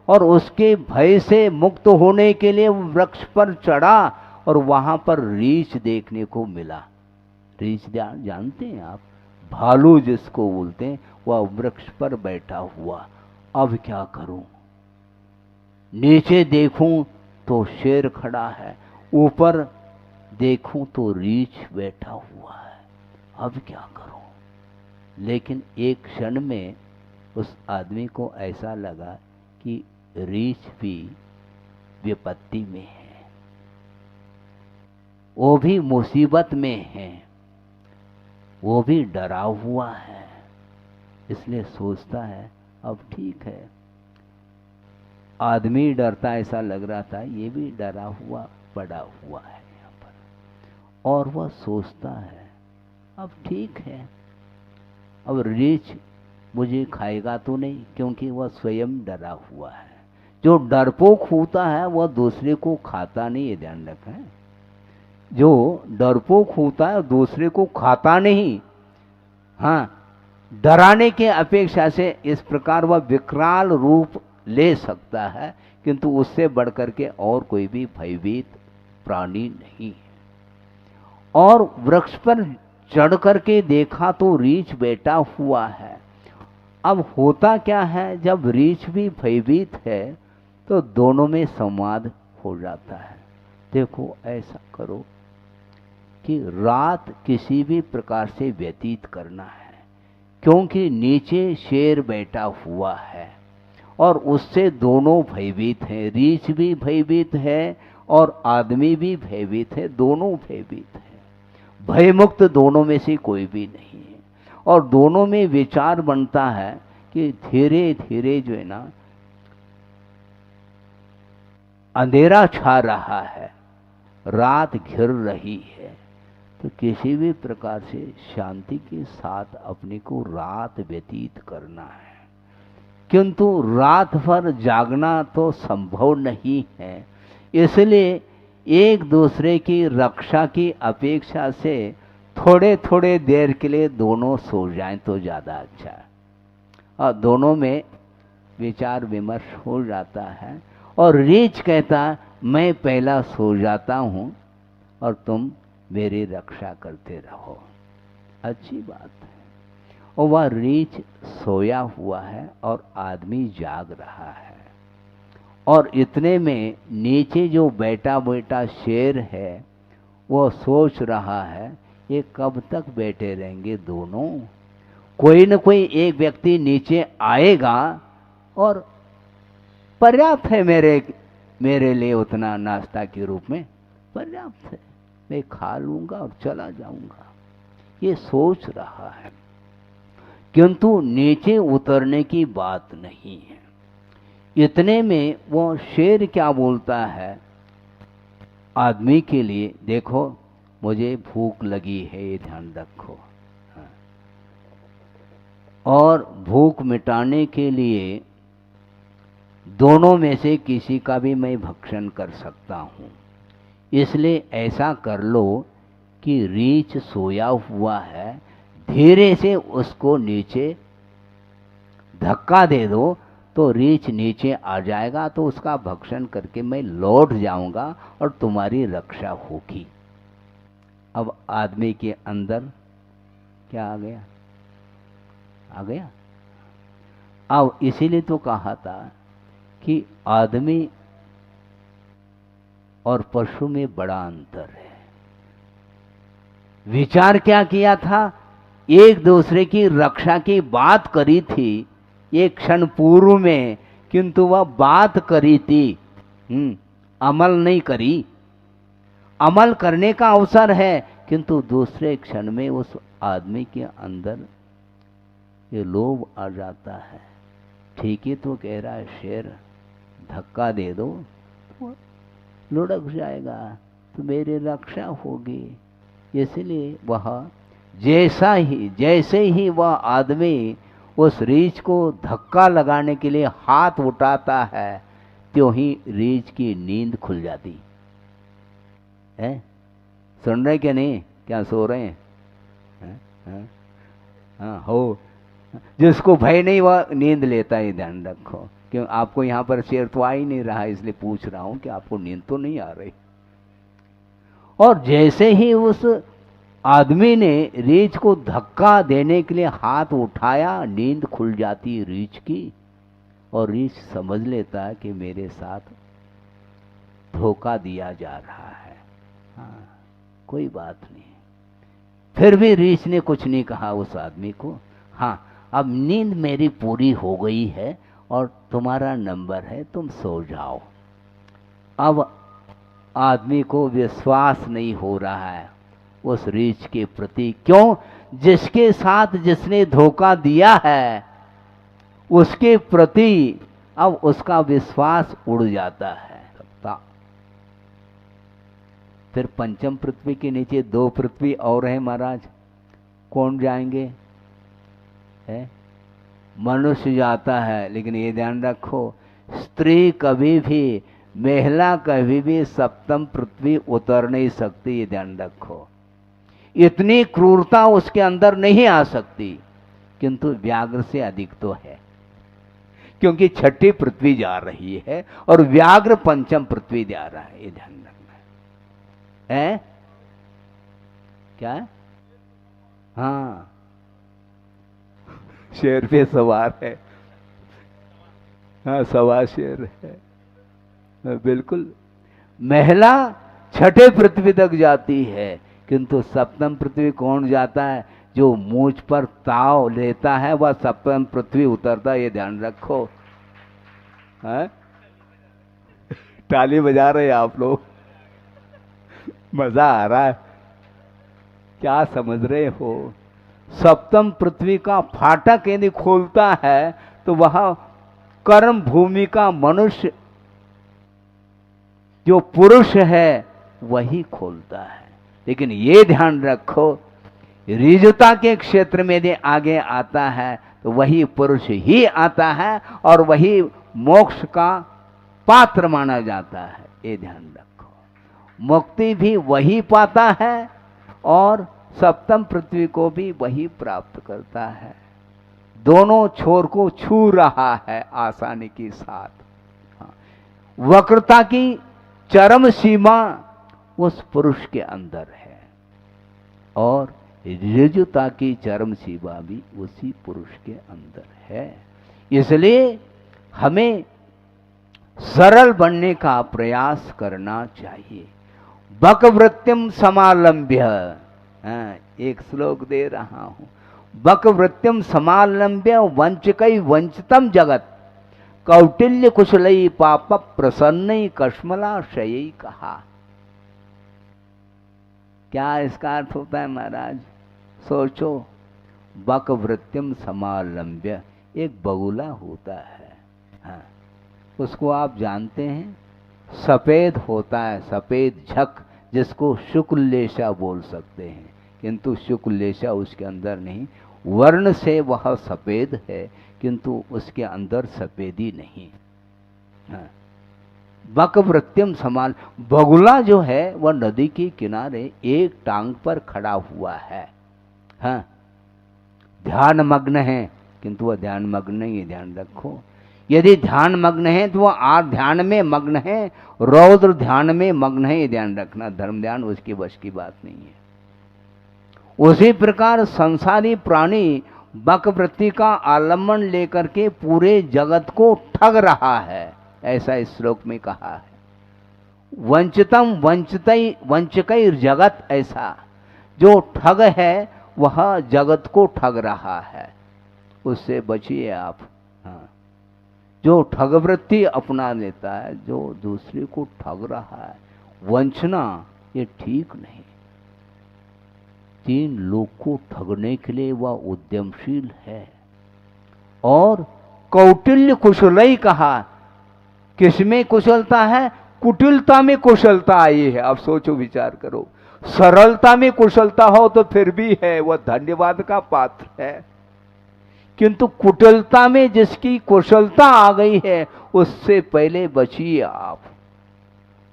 और उसके भय से मुक्त होने के लिए वो वृक्ष पर चढ़ा, और वहां पर रीछ देखने को मिला। रीछ जानते हैं आप, भालू जिसको बोलते हैं, वह वृक्ष पर बैठा हुआ। अब क्या करूं? नीचे देखूं तो शेर खड़ा है, ऊपर देखूं तो रीछ बैठा हुआ है। अब क्या करूं? लेकिन एक क्षण में उस आदमी को ऐसा लगा कि रीछ भी विपत्ति में है, वो भी मुसीबत में है, वो भी डरा हुआ है। इसलिए सोचता है अब ठीक है, आदमी डरता ऐसा लग रहा था, ये भी डरा हुआ पड़ा हुआ है यहाँ पर। और वह सोचता है अब ठीक है, अब रीछ मुझे खाएगा तो नहीं, क्योंकि वह स्वयं डरा हुआ है। जो डरपोक होता है वह दूसरे को खाता नहीं, ये ध्यान रखें। जो डरपोक होता है दूसरे को खाता नहीं, हाँ, डराने के अपेक्षा से इस प्रकार वह विकराल रूप ले सकता है, किंतु उससे बढ़कर के और कोई भी भयभीत प्राणी नहीं है। और वृक्ष पर चढ़ करके देखा तो रीछ बैठा हुआ है। अब होता क्या है, जब रीछ भी भयभीत है तो दोनों में संवाद हो जाता है। देखो ऐसा करो कि रात किसी भी प्रकार से व्यतीत करना है, क्योंकि नीचे शेर बैठा हुआ है और उससे दोनों भयभीत हैं, रीछ भी भयभीत है और आदमी भी भयभीत है, दोनों भयभीत है। भयमुक्त दोनों में से कोई भी नहीं है। और दोनों में विचार बनता है कि धीरे धीरे जो है ना, अंधेरा छा रहा है, रात घिर रही है, तो किसी भी प्रकार से शांति के साथ अपने को रात व्यतीत करना है। किंतु रात भर जागना तो संभव नहीं है, इसलिए एक दूसरे की रक्षा की अपेक्षा से थोड़े थोड़े देर के लिए दोनों सो जाएं तो ज़्यादा अच्छा है। और दोनों में विचार विमर्श हो जाता है, और रीछ कहता मैं पहला सो जाता हूँ और तुम मेरी रक्षा करते रहो। अच्छी बात है। और वह रीछ सोया हुआ है और आदमी जाग रहा है, और इतने में नीचे जो बैठा बैठा शेर है वो सोच रहा है ये कब तक बैठे रहेंगे दोनों, कोई न कोई एक व्यक्ति नीचे आएगा और पर्याप्त है मेरे लिए, उतना नाश्ता के रूप में पर्याप्त है, मैं खा लूंगा और चला जाऊंगा, ये सोच रहा है। किंतु नीचे उतरने की बात नहीं है। इतने में वो शेर क्या बोलता है आदमी के लिए, देखो मुझे भूख लगी है, ये ध्यान रखो, और भूख मिटाने के लिए दोनों में से किसी का भी मैं भक्षण कर सकता हूँ, इसलिए ऐसा कर लो कि रीछ सोया हुआ है, धीरे से उसको नीचे धक्का दे दो तो रीछ नीचे आ जाएगा, तो उसका भक्षण करके मैं लौट जाऊंगा और तुम्हारी रक्षा होगी। अब आदमी के अंदर क्या आ गया? आ गया। अब इसीलिए तो कहा था कि आदमी और पशु में बड़ा अंतर है। विचार क्या किया था, एक दूसरे की रक्षा की बात करी थी एक क्षण पूर्व में, किंतु वह बात करी थी, अमल नहीं करी। अमल करने का अवसर है, किंतु दूसरे क्षण में उस आदमी के अंदर ये लोभ आ जाता है। ठीक ही तो कह रहा है शेर, धक्का दे दो तो लुढ़क जाएगा, तो मेरी रक्षा होगी। इसलिए वह जैसे ही वह आदमी उस रीछ को धक्का लगाने के लिए हाथ उठाता है, त्यों ही रीछ की नींद खुल जाती है। सुन रहे क्या नहीं? क्या सो रहे हैं? हाँ हो, जिसको भय नहीं वह नींद लेता है, ध्यान रखो। क्यों? आपको यहाँ पर शेर तो आ ही नहीं रहा, इसलिए पूछ रहा हूं कि आपको नींद तो नहीं आ रही। और जैसे ही उस आदमी ने रीछ को धक्का देने के लिए हाथ उठाया, नींद खुल जाती रीछ की, और रीछ समझ लेता है कि मेरे साथ धोखा दिया जा रहा है। हाँ, कोई बात नहीं। फिर भी रीछ ने कुछ नहीं कहा उस आदमी को। हाँ, अब नींद मेरी पूरी हो गई है और तुम्हारा नंबर है, तुम सो जाओ। अब आदमी को विश्वास नहीं हो रहा है उस रीछ के प्रति। क्यों? जिसके साथ जिसने धोखा दिया है उसके प्रति अब उसका विश्वास उड़ जाता है। फिर पंचम पृथ्वी के नीचे 2 पृथ्वी और है महाराज, कौन जाएंगे? है मनुष्य जाता है। लेकिन ये ध्यान रखो, स्त्री कभी भी, महिला कभी भी सप्तम पृथ्वी उतर नहीं सकती। ये ध्यान रखो, इतनी क्रूरता उसके अंदर नहीं आ सकती, किंतु व्याघ्र से अधिक तो है, क्योंकि छठी पृथ्वी जा रही है और व्याघ्र पंचम पृथ्वी जा रहा है। ये ध्यान रखना है। क्या? हाँ, शेर पे सवार है। हाँ, सवार शेर है, बिल्कुल। महिला छठे पृथ्वी तक जाती है, किंतु सप्तम पृथ्वी कौन जाता है? जो मूंछ पर ताव लेता है वह सप्तम पृथ्वी उतरता है। ये ध्यान रखो। ताली बजा रहे आप लोग, मजा आ रहा है, क्या समझ रहे हो? सप्तम पृथ्वी का फाटक यदि खोलता है तो वह कर्म भूमि का मनुष्य जो पुरुष है वही खोलता है। लेकिन ये ध्यान रखो, ऋजुता के क्षेत्र में यदि आगे आता है तो वही पुरुष ही आता है और वही मोक्ष का पात्र माना जाता है। ये ध्यान रखो, मुक्ति भी वही पाता है और सप्तम पृथ्वी को भी वही प्राप्त करता है। दोनों छोर को छू रहा है आसानी के साथ। वक्रता की चरम सीमा उस पुरुष के अंदर है और ऋजुता की चरम सीमा भी उसी पुरुष के अंदर है। इसलिए हमें सरल बनने का प्रयास करना चाहिए। बकवृत्तिम समालंब्य, एक श्लोक दे रहा हूं। बकवृत्तिम समालंब्य वंचकई वंचितम जगत, कौटिल्य कुशलई पाप प्रसन्नई कश्मलाशयई कहा। क्या इसका अर्थ होता है महाराज? सोचो, बकवृत्तिम समालंब्य, एक बगुला होता है। हाँ, उसको आप जानते हैं, सफेद होता है, सफेद झक, जिसको शुक्लेशा बोल सकते हैं, किंतु शुक्लेशा उसके अंदर नहीं। वर्ण से वह सफेद है किंतु उसके अंदर सफेदी नहीं। हाँ, बकवृत्तिम समान बगुला जो है वह नदी के किनारे एक टांग पर खड़ा हुआ है। हाँ, ध्यान मग्न है, किंतु वह ध्यान मग्न नहीं है। ध्यान रखो, यदि ध्यान मग्न है तो वह आर ध्यान में मग्न है, रौद्र ध्यान में मग्न है। ये ध्यान रखना, धर्म ध्यान उसकी वश की बात नहीं है। उसी प्रकार संसारी प्राणी बकवृत्ति का आलम्बन लेकर के पूरे जगत को ठग रहा है, ऐसा इस श्लोक में कहा है। वंचितम वंचितई वंचकैर जगत, ऐसा जो ठग है वह जगत को ठग रहा है, उससे बचिए आप। हाँ, जो ठगवृत्ति अपना लेता है, जो दूसरे को ठग रहा है, वंचना, ये ठीक नहीं। तीन लोग को ठगने के लिए वह उद्यमशील है। और कौटिल्य कुशल कहा, किसमें कुशलता है? कुटिलता में कुशलता आई है। अब सोचो विचार करो, सरलता में कुशलता हो तो फिर भी है, वह धन्यवाद का पात्र है, किंतु कुटिलता में जिसकी कुशलता आ गई है उससे पहले बचिए आप,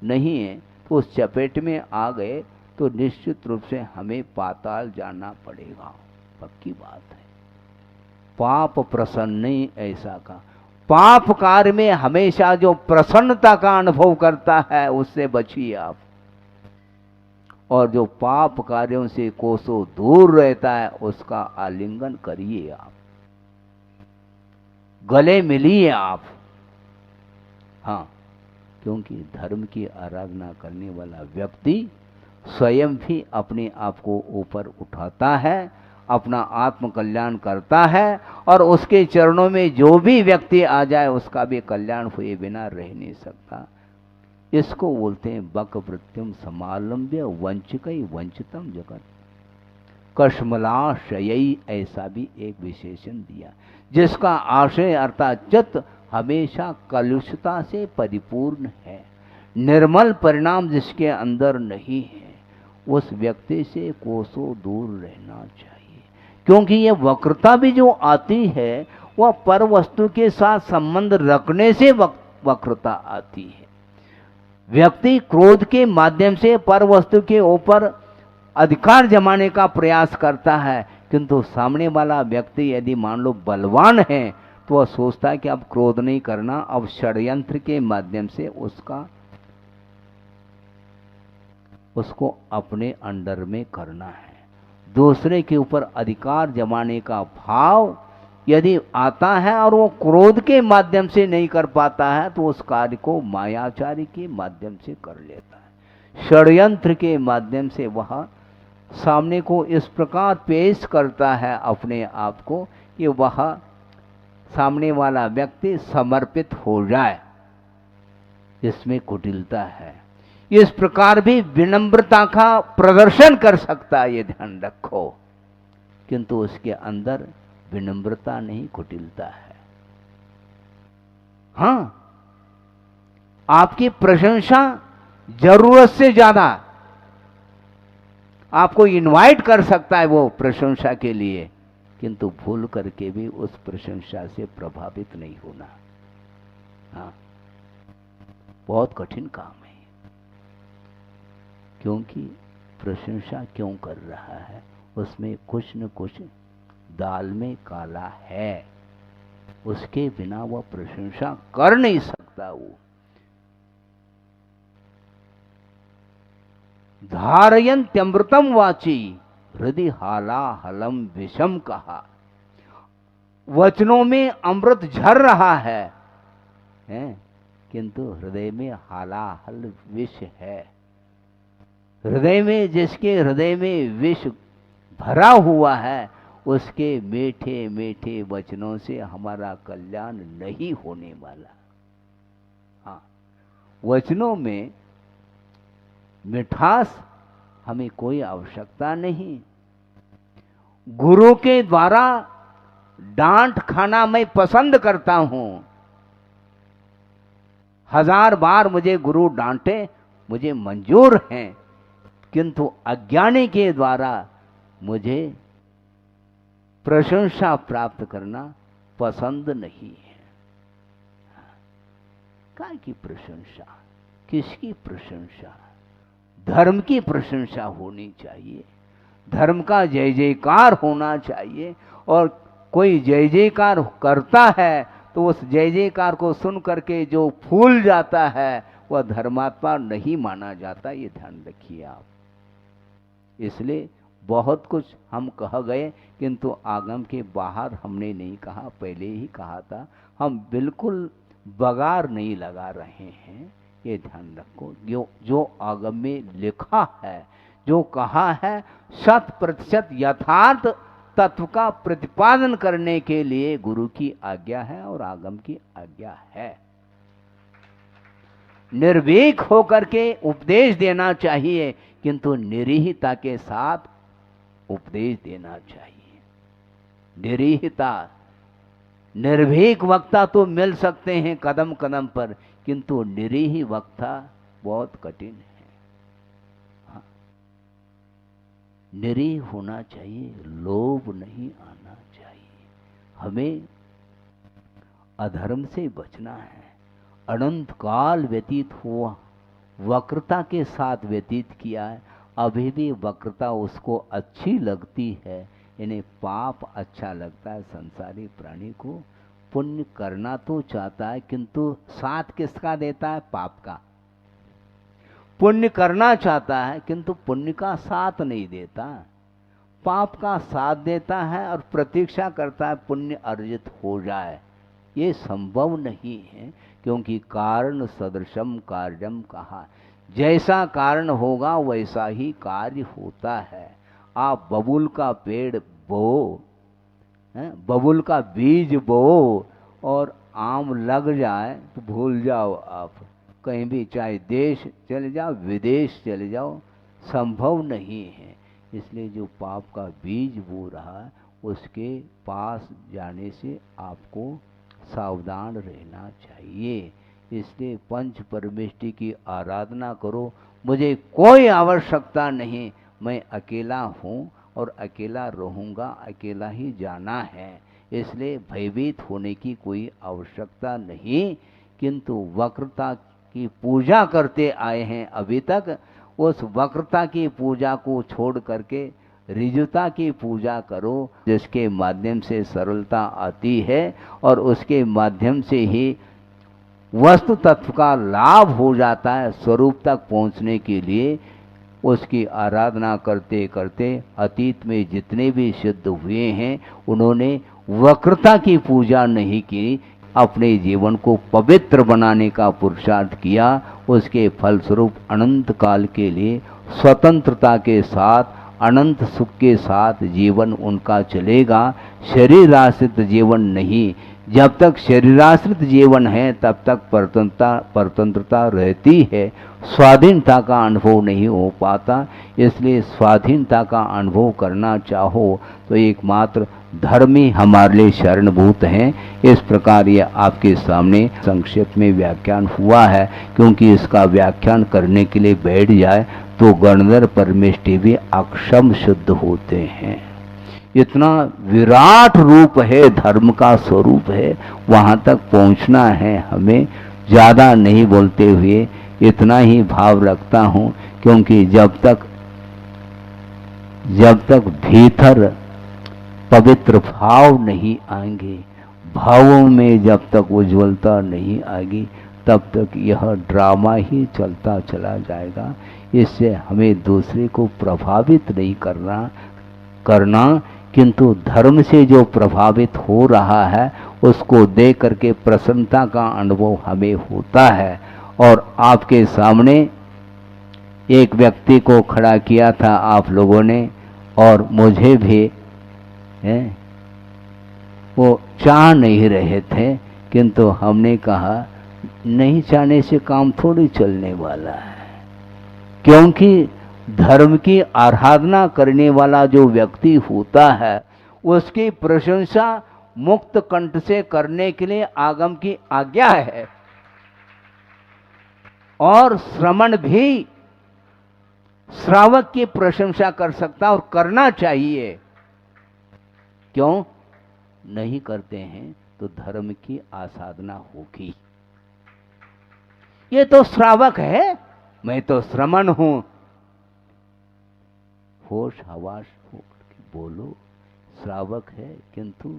नहीं है तो उस चपेट में आ गए तो निश्चित रूप से हमें पाताल जाना पड़ेगा, पक्की बात है। पाप प्रसन्न ऐसा का, पाप कार्य में हमेशा जो प्रसन्नता का अनुभव करता है उससे बचिए आप, और जो पाप कार्यों से कोसों दूर रहता है उसका आलिंगन करिए आप, गले मिलिए आप। हाँ, क्योंकि धर्म की आराधना करने वाला व्यक्ति स्वयं भी अपने आप को ऊपर उठाता है, अपना आत्म कल्याण करता है, और उसके चरणों में जो भी व्यक्ति आ जाए उसका भी कल्याण हुए बिना रह नहीं सकता। इसको बोलते हैं बक वृत्तिम समालंब्य वंचिकै वंचितम जगत, कश्मलाशयी, ऐसा भी एक विशेषण दिया, जिसका आशय अर्थात चित्त हमेशा कलुषता से परिपूर्ण है, निर्मल परिणाम जिसके अंदर नहीं है, उस व्यक्ति से कोसों दूर रहना चाहिए। क्योंकि ये वक्रता भी जो आती है वह पर वस्तु के साथ संबंध रखने से वक्रता आती है। व्यक्ति क्रोध के माध्यम से पर वस्तु के ऊपर अधिकार जमाने का प्रयास करता है, किंतु सामने वाला व्यक्ति यदि मान लो बलवान है तो वह सोचता है कि अब क्रोध नहीं करना, अब षड्यंत्र के माध्यम से उसको अपने अंडर में करना है। दूसरे के ऊपर अधिकार जमाने का भाव यदि आता है और वो क्रोध के माध्यम से नहीं कर पाता है तो उस कार्य को मायाचारी के माध्यम से कर लेता है, षड्यंत्र के माध्यम से वह सामने को इस प्रकार पेश करता है अपने आप को कि वह सामने वाला व्यक्ति समर्पित हो जाए, इसमें कुटिलता है। इस प्रकार भी विनम्रता का प्रदर्शन कर सकता है, ये ध्यान रखो, किंतु उसके अंदर विनम्रता नहीं, कुटिलता है। हां, आपकी प्रशंसा जरूरत से ज्यादा आपको इनवाइट कर सकता है वो प्रशंसा के लिए, किंतु भूल करके भी उस प्रशंसा से प्रभावित नहीं होना। हाँ, बहुत कठिन काम है, क्योंकि प्रशंसा क्यों कर रहा है, उसमें कुछ न कुछ दाल में काला है, उसके बिना वह प्रशंसा कर नहीं सकता। वो धारयन्त्यमृतम वाची हृदय हालाहलम विषम कहा, वचनों में अमृत झर रहा है, किंतु हृदय में हालाहल विष है। हृदय में, जिसके हृदय में विष भरा हुआ है, उसके मीठे मीठे वचनों से हमारा कल्याण नहीं होने वाला। हाँ, वचनों में मिठास हमें कोई आवश्यकता नहीं। गुरु के द्वारा डांट खाना मैं पसंद करता हूं, 1000 बार मुझे गुरु डांटे मुझे मंजूर है, किंतु अज्ञानी के द्वारा मुझे प्रशंसा प्राप्त करना पसंद नहीं है। काय की प्रशंसा, किसकी प्रशंसा? धर्म की प्रशंसा होनी चाहिए, धर्म का जय जयकार होना चाहिए, और कोई जय जयकार करता है तो उस जय जयकार को सुन करके जो फूल जाता है वह धर्मात्मा नहीं माना जाता, ये ध्यान रखिए आप। इसलिए बहुत कुछ हम कह गए, किंतु आगम के बाहर हमने नहीं कहा, पहले ही कहा था, हम बिल्कुल बगार नहीं लगा रहे हैं, ये ध्यान रखो। जो आगम में लिखा है, जो कहा है, 100% यथार्थ तत्व का प्रतिपादन करने के लिए गुरु की आज्ञा है और आगम की आज्ञा है। निर्भीक होकर के उपदेश देना चाहिए, किंतु निरीहता के साथ उपदेश देना चाहिए। निरीहता, निर्भीक वक्ता तो मिल सकते हैं कदम कदम पर, किंतु निरीह वक्ता बहुत कठिन है। हाँ, निरीह होना चाहिए, लोभ नहीं आना चाहिए। हमें अधर्म से बचना है। अनंत काल व्यतीत हुआ, वक्रता के साथ व्यतीत किया है, अभी भी वक्रता उसको अच्छी लगती है। इन्हें पाप अच्छा लगता है संसारी प्राणी को। पुण्य करना तो चाहता है, किंतु साथ किसका देता है? पाप का। पुण्य करना चाहता है, किंतु पुण्य का साथ नहीं देता, पाप का साथ देता है और प्रतीक्षा करता है पुण्य अर्जित हो जाए। ये संभव नहीं है, क्योंकि कारण सदृशम कार्यम कहा। जैसा कारण होगा वैसा ही कार्य होता है। आप बबूल का पेड़ बो, बबूल का बीज बो और आम लग जाए तो भूल जाओ आप। कहीं भी चाहे देश चले जाओ, विदेश चले जाओ, संभव नहीं है। इसलिए जो पाप का बीज बो रहा है उसके पास जाने से आपको सावधान रहना चाहिए। इसलिए पंच परमेष्टि की आराधना करो। मुझे कोई आवश्यकता नहीं, मैं अकेला हूँ और अकेला रहूँगा, अकेला ही जाना है। इसलिए भयभीत होने की कोई आवश्यकता नहीं, किंतु वक्रता की पूजा करते आए हैं अभी तक। उस वक्रता की पूजा को छोड़ करके ऋजुता की पूजा करो, जिसके माध्यम से सरलता आती है और उसके माध्यम से ही वस्तु तत्व का लाभ हो जाता है। स्वरूप तक पहुंचने के लिए उसकी आराधना करते करते अतीत में जितने भी सिद्ध हुए हैं उन्होंने वक्रता की पूजा नहीं की, अपने जीवन को पवित्र बनाने का पुरुषार्थ किया। उसके फलस्वरूप अनंत काल के लिए स्वतंत्रता के साथ, अनंत सुख के साथ जीवन उनका चलेगा। शरीर आश्रित जीवन नहीं। जब तक शरीराश्रित जीवन है तब तक परतंत्रता रहती है, स्वाधीनता का अनुभव नहीं हो पाता। इसलिए स्वाधीनता का अनुभव करना चाहो तो एकमात्र धर्म ही हमारे लिए शरणभूत हैं। इस प्रकार ये आपके सामने संक्षेप में व्याख्यान हुआ है, क्योंकि इसका व्याख्यान करने के लिए बैठ जाए तो गणधर परमेष्टि भी अक्षम शुद्ध होते हैं। इतना विराट रूप है, धर्म का स्वरूप है, वहाँ तक पहुँचना है हमें। ज़्यादा नहीं बोलते हुए इतना ही भाव रखता हूँ, क्योंकि जब तक भीतर पवित्र भाव नहीं आएंगे, भावों में जब तक उज्ज्वलता नहीं आएगी, तब तक यह ड्रामा ही चलता चला जाएगा। इससे हमें दूसरे को प्रभावित नहीं करना, किंतु धर्म से जो प्रभावित हो रहा है उसको देख करके प्रसन्नता का अनुभव हमें होता है। और आपके सामने एक व्यक्ति को खड़ा किया था आप लोगों ने, और मुझे भी वो चाह नहीं रहे थे, किंतु हमने कहा नहीं चाहने से काम थोड़ी चलने वाला है। क्योंकि धर्म की आराधना करने वाला जो व्यक्ति होता है उसकी प्रशंसा मुक्त कंठ से करने के लिए आगम की आज्ञा है, और श्रमण भी श्रावक की प्रशंसा कर सकता और करना चाहिए। क्यों नहीं करते हैं? तो धर्म की आसाधना होगी। ये तो श्रावक है, मैं तो श्रमण हूं। होश हवास होकर के बोलो, श्रावक है, किंतु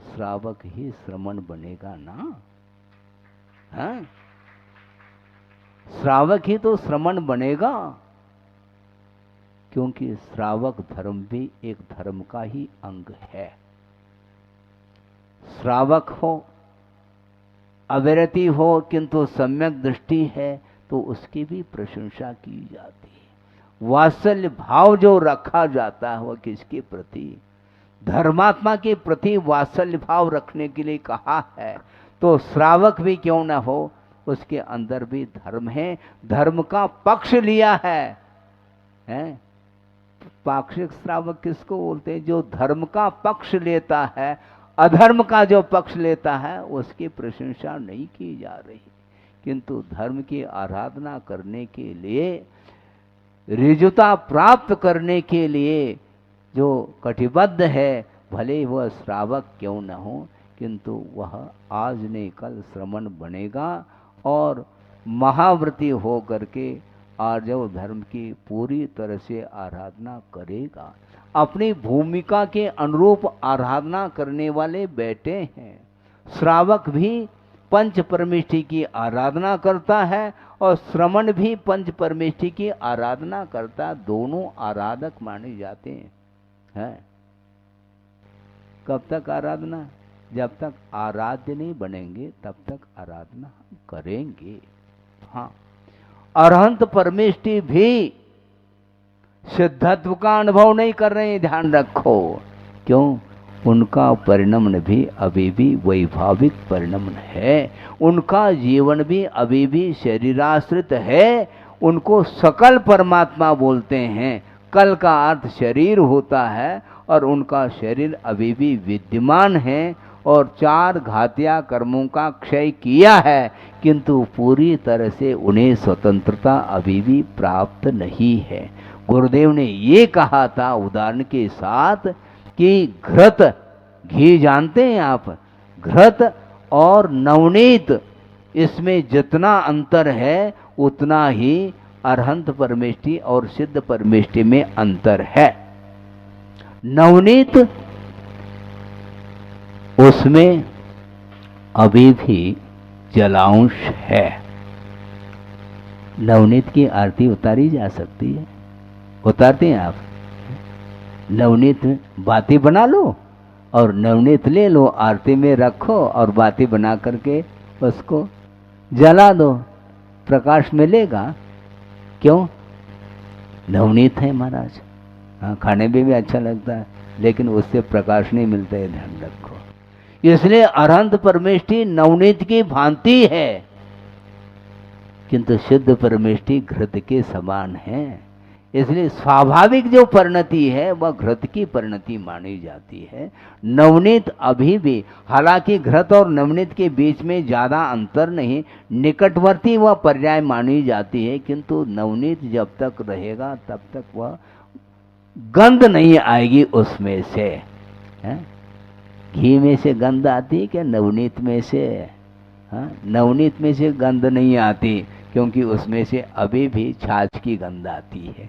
श्रावक ही श्रमण बनेगा ना। हाँ, श्रावक ही तो श्रमण बनेगा, क्योंकि श्रावक धर्म भी एक धर्म का ही अंग है। श्रावक हो, अविरति हो, किंतु सम्यक दृष्टि है तो उसकी भी प्रशंसा की जाती है। वात्सल्य भाव जो रखा जाता है वह किसके प्रति? धर्मात्मा के प्रति वात्सल्य भाव रखने के लिए कहा है। तो श्रावक भी क्यों ना हो, उसके अंदर भी धर्म है, धर्म का पक्ष लिया है? पाक्षिक श्रावक किसको बोलते हैं? जो धर्म का पक्ष लेता है, अधर्म का जो पक्ष लेता है उसकी प्रशंसा नहीं की जा रही, किंतु धर्म की आराधना करने के लिए, ऋजुता प्राप्त करने के लिए जो कटिबद्ध है, भले वह श्रावक क्यों न हो, किंतु वह आज नहीं कल श्रमण बनेगा और महाव्रती हो करके आर्जव धर्म की पूरी तरह से आराधना करेगा। अपनी भूमिका के अनुरूप आराधना करने वाले बैठे हैं। श्रावक भी पंच परमेष्ठी की आराधना करता है और श्रमण भी पंच परमेष्ठी की आराधना करता, दोनों आराधक माने जाते हैं। कब तक आराधना? जब तक आराध्य नहीं बनेंगे तब तक आराधना करेंगे। हाँ, अरहंत परमेष्ठी भी सिद्धत्व का अनुभव नहीं कर रहे हैं, ध्यान रखो। क्यों? उनका परिणमन भी अभी भी वैभाविक परिणमन है, उनका जीवन भी अभी भी शरीराश्रित है। उनको सकल परमात्मा बोलते हैं। कल का अर्थ शरीर होता है और उनका शरीर अभी भी विद्यमान है और 4 घातिया कर्मों का क्षय किया है, किंतु पूरी तरह से उन्हें स्वतंत्रता अभी भी प्राप्त नहीं है। गुरुदेव ने ये कहा था उदाहरण के साथ कि घृत, घी जानते हैं आप? घृत और नवनीत, इसमें जितना अंतर है उतना ही अरहंत परमेष्ठी और सिद्ध परमेष्ठी में अंतर है। नवनीत उसमें अभी भी जलांश है। नवनीत की आरती उतारी जा सकती है, उतारते हैं आप? नवनीत बाती बना लो और नवनीत ले लो, आरती में रखो और बाती बना करके उसको जला दो, प्रकाश मिलेगा। क्यों? नवनीत है महाराज। हाँ, खाने में भी अच्छा लगता है, लेकिन उससे प्रकाश नहीं मिलता है, ध्यान रखो। इसलिए अरहंत परमेष्ठी नवनीत की भांति है, किंतु सिद्ध परमेष्ठी घृत के समान है। इसलिए स्वाभाविक जो परिणति है वह घृत की परिणति मानी जाती है। नवनीत अभी भी, हालांकि घृत और नवनीत के बीच में ज़्यादा अंतर नहीं, निकटवर्ती वह पर्याय मानी जाती है, किंतु नवनीत जब तक रहेगा तब तक वह गंध नहीं आएगी उसमें से। है? घी में से गंध आती है क्या? नवनीत में से? हाँ, नवनीत में से गंध नहीं आती, क्योंकि उसमें से अभी भी छाछ की गंध आती है।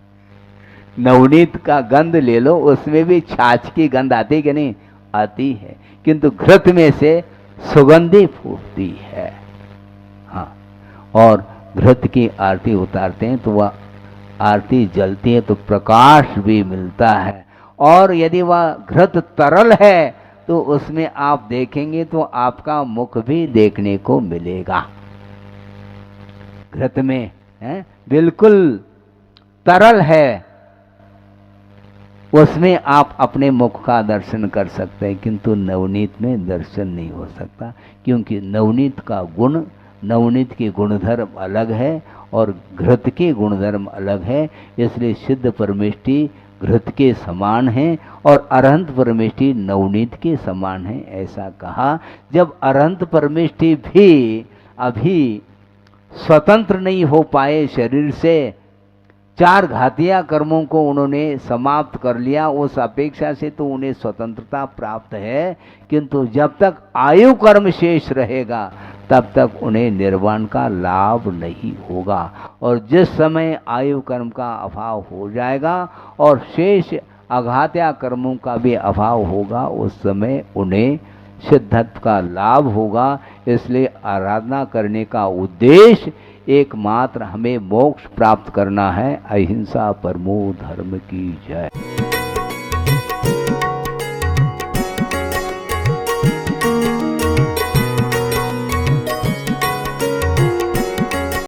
नवनीत का गंध ले लो, उसमें भी छाछ की गंध आती कि नहीं? आती है, किंतु घृत में से सुगंधी फूटती है। हाँ, और घृत की आरती उतारते हैं तो वह आरती जलती है तो प्रकाश भी मिलता है। और यदि वह घृत तरल है तो उसमें आप देखेंगे तो आपका मुख भी देखने को मिलेगा। घृत में है, बिल्कुल तरल है, उसमें आप अपने मुख का दर्शन कर सकते हैं, किंतु नवनीत में दर्शन नहीं हो सकता, क्योंकि नवनीत का गुण, नवनीत के गुणधर्म अलग है और घृत के गुणधर्म अलग है। इसलिए सिद्ध परमेष्ठी घृत के समान है और अरहंत परमेष्ठी नवनीत के समान है, ऐसा कहा। जब अरहंत परमेष्ठी भी अभी स्वतंत्र नहीं हो पाए शरीर से, 4 घातिया कर्मों को उन्होंने समाप्त कर लिया, उस अपेक्षा से तो उन्हें स्वतंत्रता प्राप्त है, किंतु जब तक आयु कर्म शेष रहेगा तब तक उन्हें निर्वाण का लाभ नहीं होगा। और जिस समय आयु कर्म का अभाव हो जाएगा और शेष अघात्या कर्मों का भी अभाव होगा, उस समय उन्हें सिद्धत्व का लाभ होगा। इसलिए आराधना करने का उद्देश्य एकमात्र हमें मोक्ष प्राप्त करना है। अहिंसा परमो धर्म की जय।